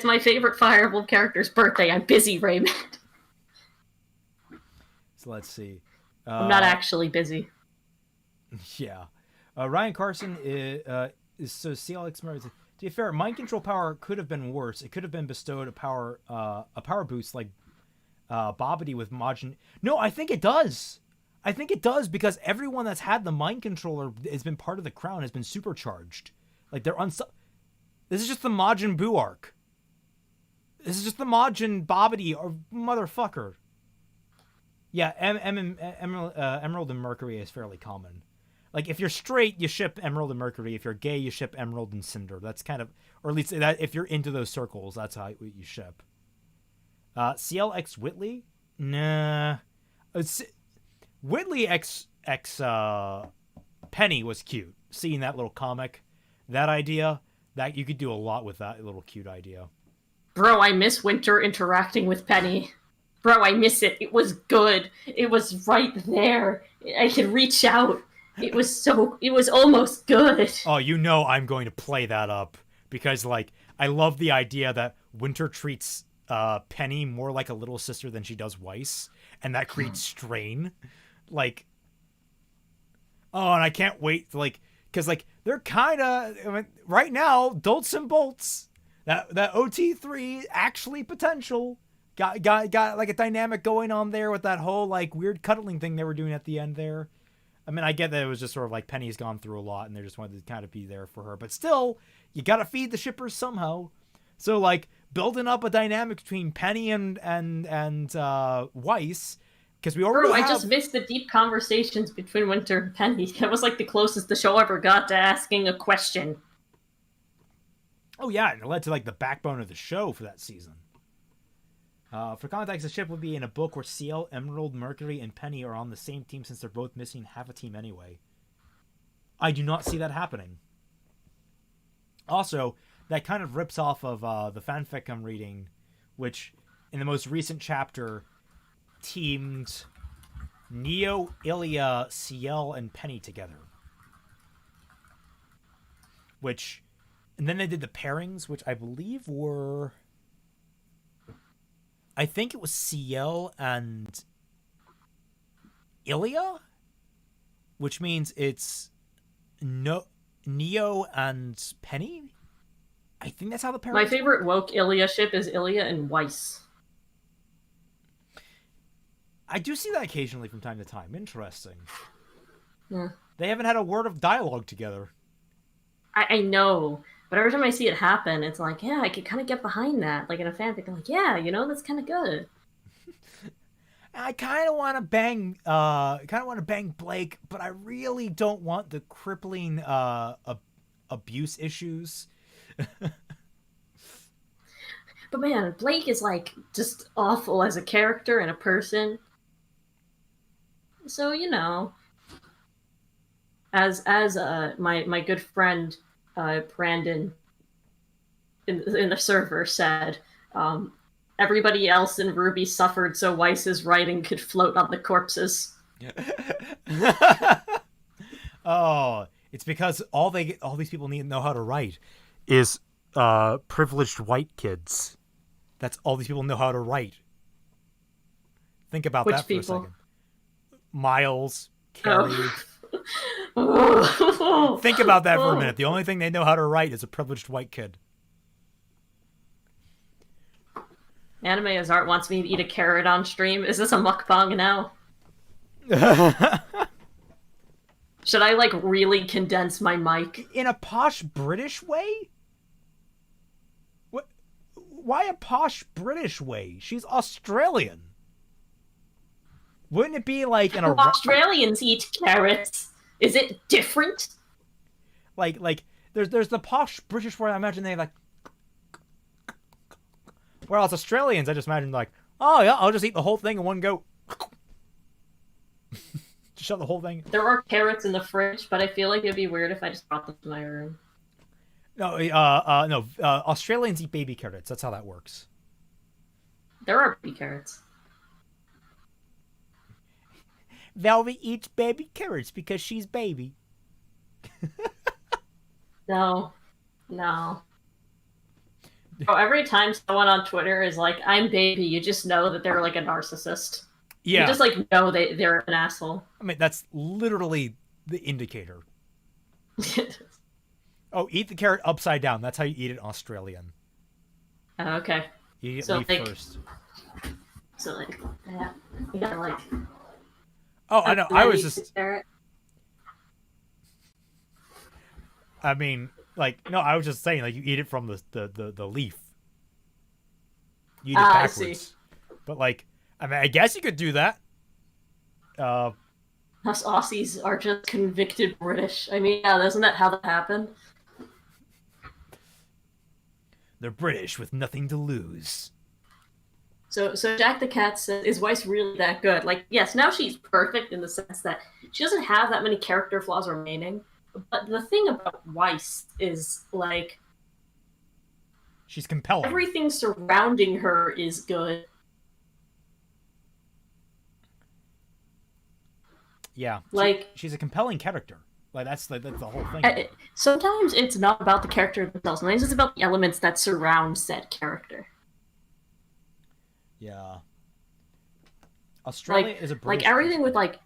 my favorite Fire Emblem character's birthday. I'm busy, Raymond. So let's see. I'm not actually busy. Yeah. Ryan Carson is so CLX. To be fair, mind control power could have been worse. It could have been bestowed a power boost like Bobbity with Majin. No, I think it does. Because everyone that's had the mind controller has been part of the crown has been supercharged. Like they're This is just the Majin Buu arc. This is just the Majin Bobbity or motherfucker. Yeah, Emerald and Mercury is fairly common. Like, if you're straight, you ship Emerald and Mercury. If you're gay, you ship Emerald and Cinder. That's kind of... Or at least that if you're into those circles, that's how you ship. CLX Whitley? Nah. Whitley X Penny was cute. Seeing that little comic. That idea, that you could do a lot with that little cute idea. Bro, I miss Winter interacting with Penny. Bro, I miss it. It was good. It was right there. I could reach out. It was almost good. Oh, you know I'm going to play that up. Because, like, I love the idea that Winter treats Penny more like a little sister than she does Weiss. And that creates strain. Like, oh, and I can't wait to, like, because, like, they're kind of, I mean, right now, dolts and bolts. That OT3 actually potential. Got like a dynamic going on there with that whole like weird cuddling thing they were doing at the end there. I mean, I get that it was just sort of like Penny's gone through a lot and they just wanted to kind of be there for her, but still, you gotta feed the shippers somehow. So like building up a dynamic between Penny and Weiss, because we already I just missed the deep conversations between Winter and Penny. That was like the closest the show ever got to asking a question. Oh yeah, and it led to like the backbone of the show for that season. For context, the ship would be in a book where CL, Emerald, Mercury, and Penny are on the same team since they're both missing half a team anyway. I do not see that happening. Also, that kind of rips off of the fanfic I'm reading, which, in the most recent chapter, teamed Neo, Ilya, CL, and Penny together. and then they did the pairings, which I believe were, I think it was Ciel and Ilya, which means it's Neo and Penny. I think that's how the pairings. My favorite woke Ilya ship is Ilya and Weiss. I do see that occasionally from time to time. Interesting. Yeah. They haven't had a word of dialogue together. I know, but every time I see it happen, it's like, yeah, I could kind of get behind that. Like in a fanfic, I'm like, yeah, that's kind of good. I kind of want to bang Blake, but I really don't want the crippling abuse issues. But man, Blake is like just awful as a character and a person. So as my good friend Brandon in the server said, everybody else in RWBY suffered so Weiss's writing could float on the corpses. Oh, it's because all these people need to know how to write is privileged white kids. That's all these people know how to write. Think about Which that for people? a second. Miles, Carrie. Oh. Think about that for a minute. The only thing they know how to write is a privileged white kid. Anime as Art wants me to eat a carrot on stream. Is this a mukbang now? Should I like really condense my mic? In a posh British way? What? Why a posh British way? She's Australian. Wouldn't it be like in a Australians eat carrots? Is it different? Like there's the posh British word. I imagine they like. Whereas Australians, I just imagine like, oh yeah, I'll just eat the whole thing in one go. Just shove the whole thing. There are carrots in the fridge, but I feel like it'd be weird if I just brought them to my room. No, no. Australians eat baby carrots. That's how that works. There are baby carrots. Velvet eats baby carrots because she's baby. No. Oh, every time someone on Twitter is like, I'm baby, you just know that they're like a narcissist. Yeah. You just like know they're an asshole. I mean, that's literally the indicator. Oh, eat the carrot upside down. That's how you eat it in Australian. Oh, okay. You eat So, leaf like, first. So like, yeah, you gotta like. Oh, I know. I was eat just. the carrot. I mean, like, no, I was just saying, like, you eat it from the leaf. You eat it backwards. I see. But, like, I mean, I guess you could do that. Us Aussies are just convicted British. I mean, yeah, isn't that how that happened? They're British with nothing to lose. So Jack the Cat says, is Weiss really that good? Like, yes, now she's perfect in the sense that she doesn't have that many character flaws remaining. But the thing about Weiss is, like... She's compelling. Everything surrounding her is good. Yeah. Like... She's a compelling character. Like, that's the whole thing. Sometimes it's not about the character themselves. Sometimes it's about the elements that surround said character. Yeah. Australia is a British... Like, everything with, like,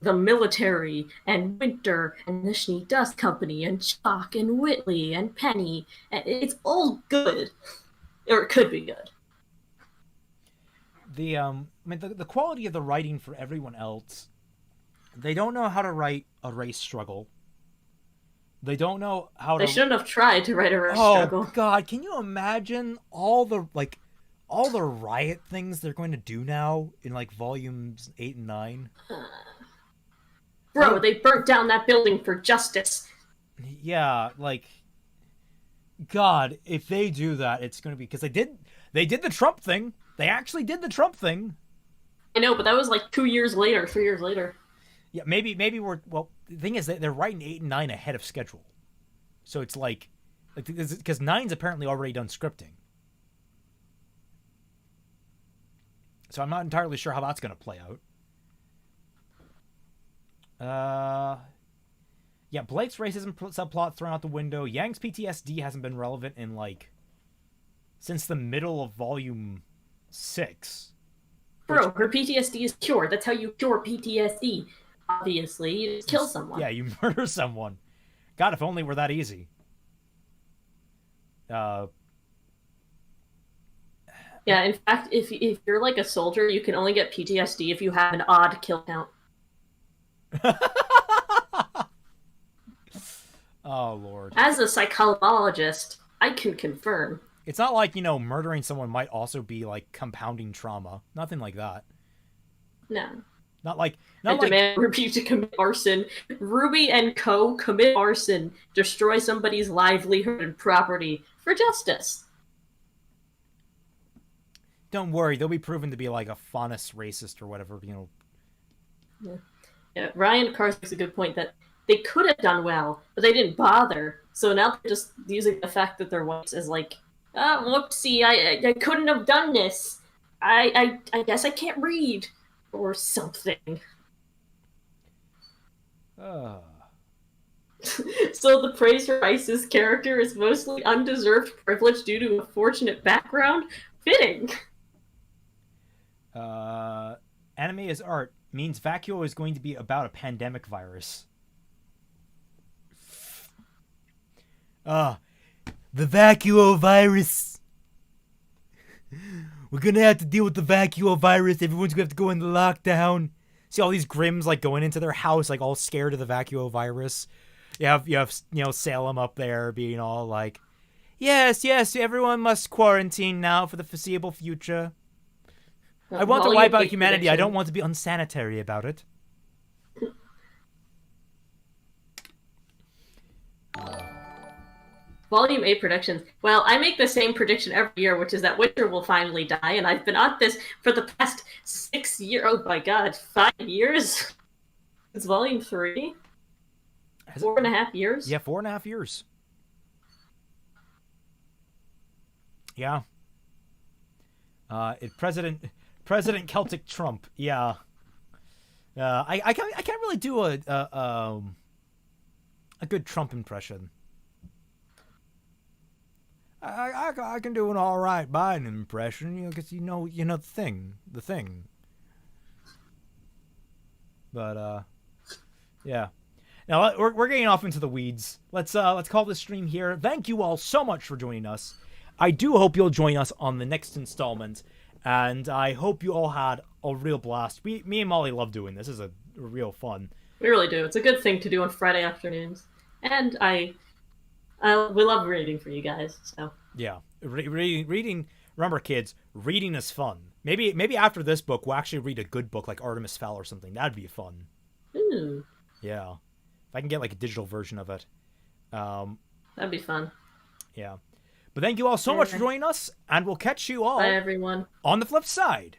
the military, and Winter, and the Schnee Dust Company, and Chalk, and Whitley, and Penny. And it's all good. Or it could be good. I mean, the quality of the writing for everyone else, they don't know how to write a race struggle. They don't know how to... They shouldn't have tried to write a race struggle. Oh, God, can you imagine all the riot things they're going to do now in, like, volumes 8 and 9? Bro, they burnt down that building for justice. Yeah, like, God, if they do that, it's going to be... Because they did the Trump thing. They actually did the Trump thing. I know, but that was like 2 years later, 3 years later. Yeah, maybe we're... Well, the thing is that they're writing 8 and 9 ahead of schedule. So it's like... Because 9's apparently already done scripting. So I'm not entirely sure how that's going to play out. Yeah, Blake's racism subplot thrown out the window. Yang's PTSD hasn't been relevant in, like, since the middle of volume 6. Bro, her PTSD is cured. That's how you cure PTSD. Obviously, you just kill someone. Yeah, you murder someone. God, if only it were that easy. Yeah, in fact, if you're like a soldier, you can only get PTSD if you have an odd kill count. Oh, Lord. As a psychologist, I can confirm. It's not like, murdering someone might also be, like, compounding trauma. Nothing like that. No. Not like... I demand RWBY to commit arson. RWBY and co. commit arson. Destroy somebody's livelihood and property for justice. Don't worry, they'll be proven to be, like, a faunus racist or whatever, Yeah, Ryan Carr makes a good point that they could have done well, but they didn't bother. So now they're just using the fact that they're white as like, whoopsie, I couldn't have done this. I guess I can't read. Or something. So the praise for Ice's character is mostly undeserved privilege due to a fortunate background? Fitting. Anime is art means Vacuo is going to be about a pandemic virus. The Vacuo virus. We're gonna have to deal with the Vacuo virus. Everyone's gonna have to go into lockdown. See all these Grims like going into their house, like all scared of the Vacuo virus. You have Salem up there being all like, yes, everyone must quarantine now for the foreseeable future. I want to wipe out humanity. I don't want to be unsanitary about it. Volume 8 predictions. Well, I make the same prediction every year, which is that Winter will finally die, and I've been on this for the past 6 years. Oh my god, 5 years? It's Volume 3? 4.5 years? Yeah, 4.5 years. Yeah. President Celtic Trump. Yeah. I can't really do a good Trump impression. I can do an all right Biden impression, because the thing. But yeah. Now we're getting off into the weeds. Let's call this stream here. Thank you all so much for joining us. I do hope you'll join us on the next installment, and I hope you all had a real blast. Me and Molly love doing this. This is a real fun. We really do. It's a good thing to do on Friday afternoons, and we love reading for you guys. So yeah, reading. Remember, kids, reading is fun. Maybe after this book, we'll actually read a good book like Artemis Fowl or something. That'd be fun. Ooh. Yeah, if I can get like a digital version of it. That'd be fun. Yeah. But thank you all so much for joining us, and we'll catch you all Bye, everyone. on the flip side.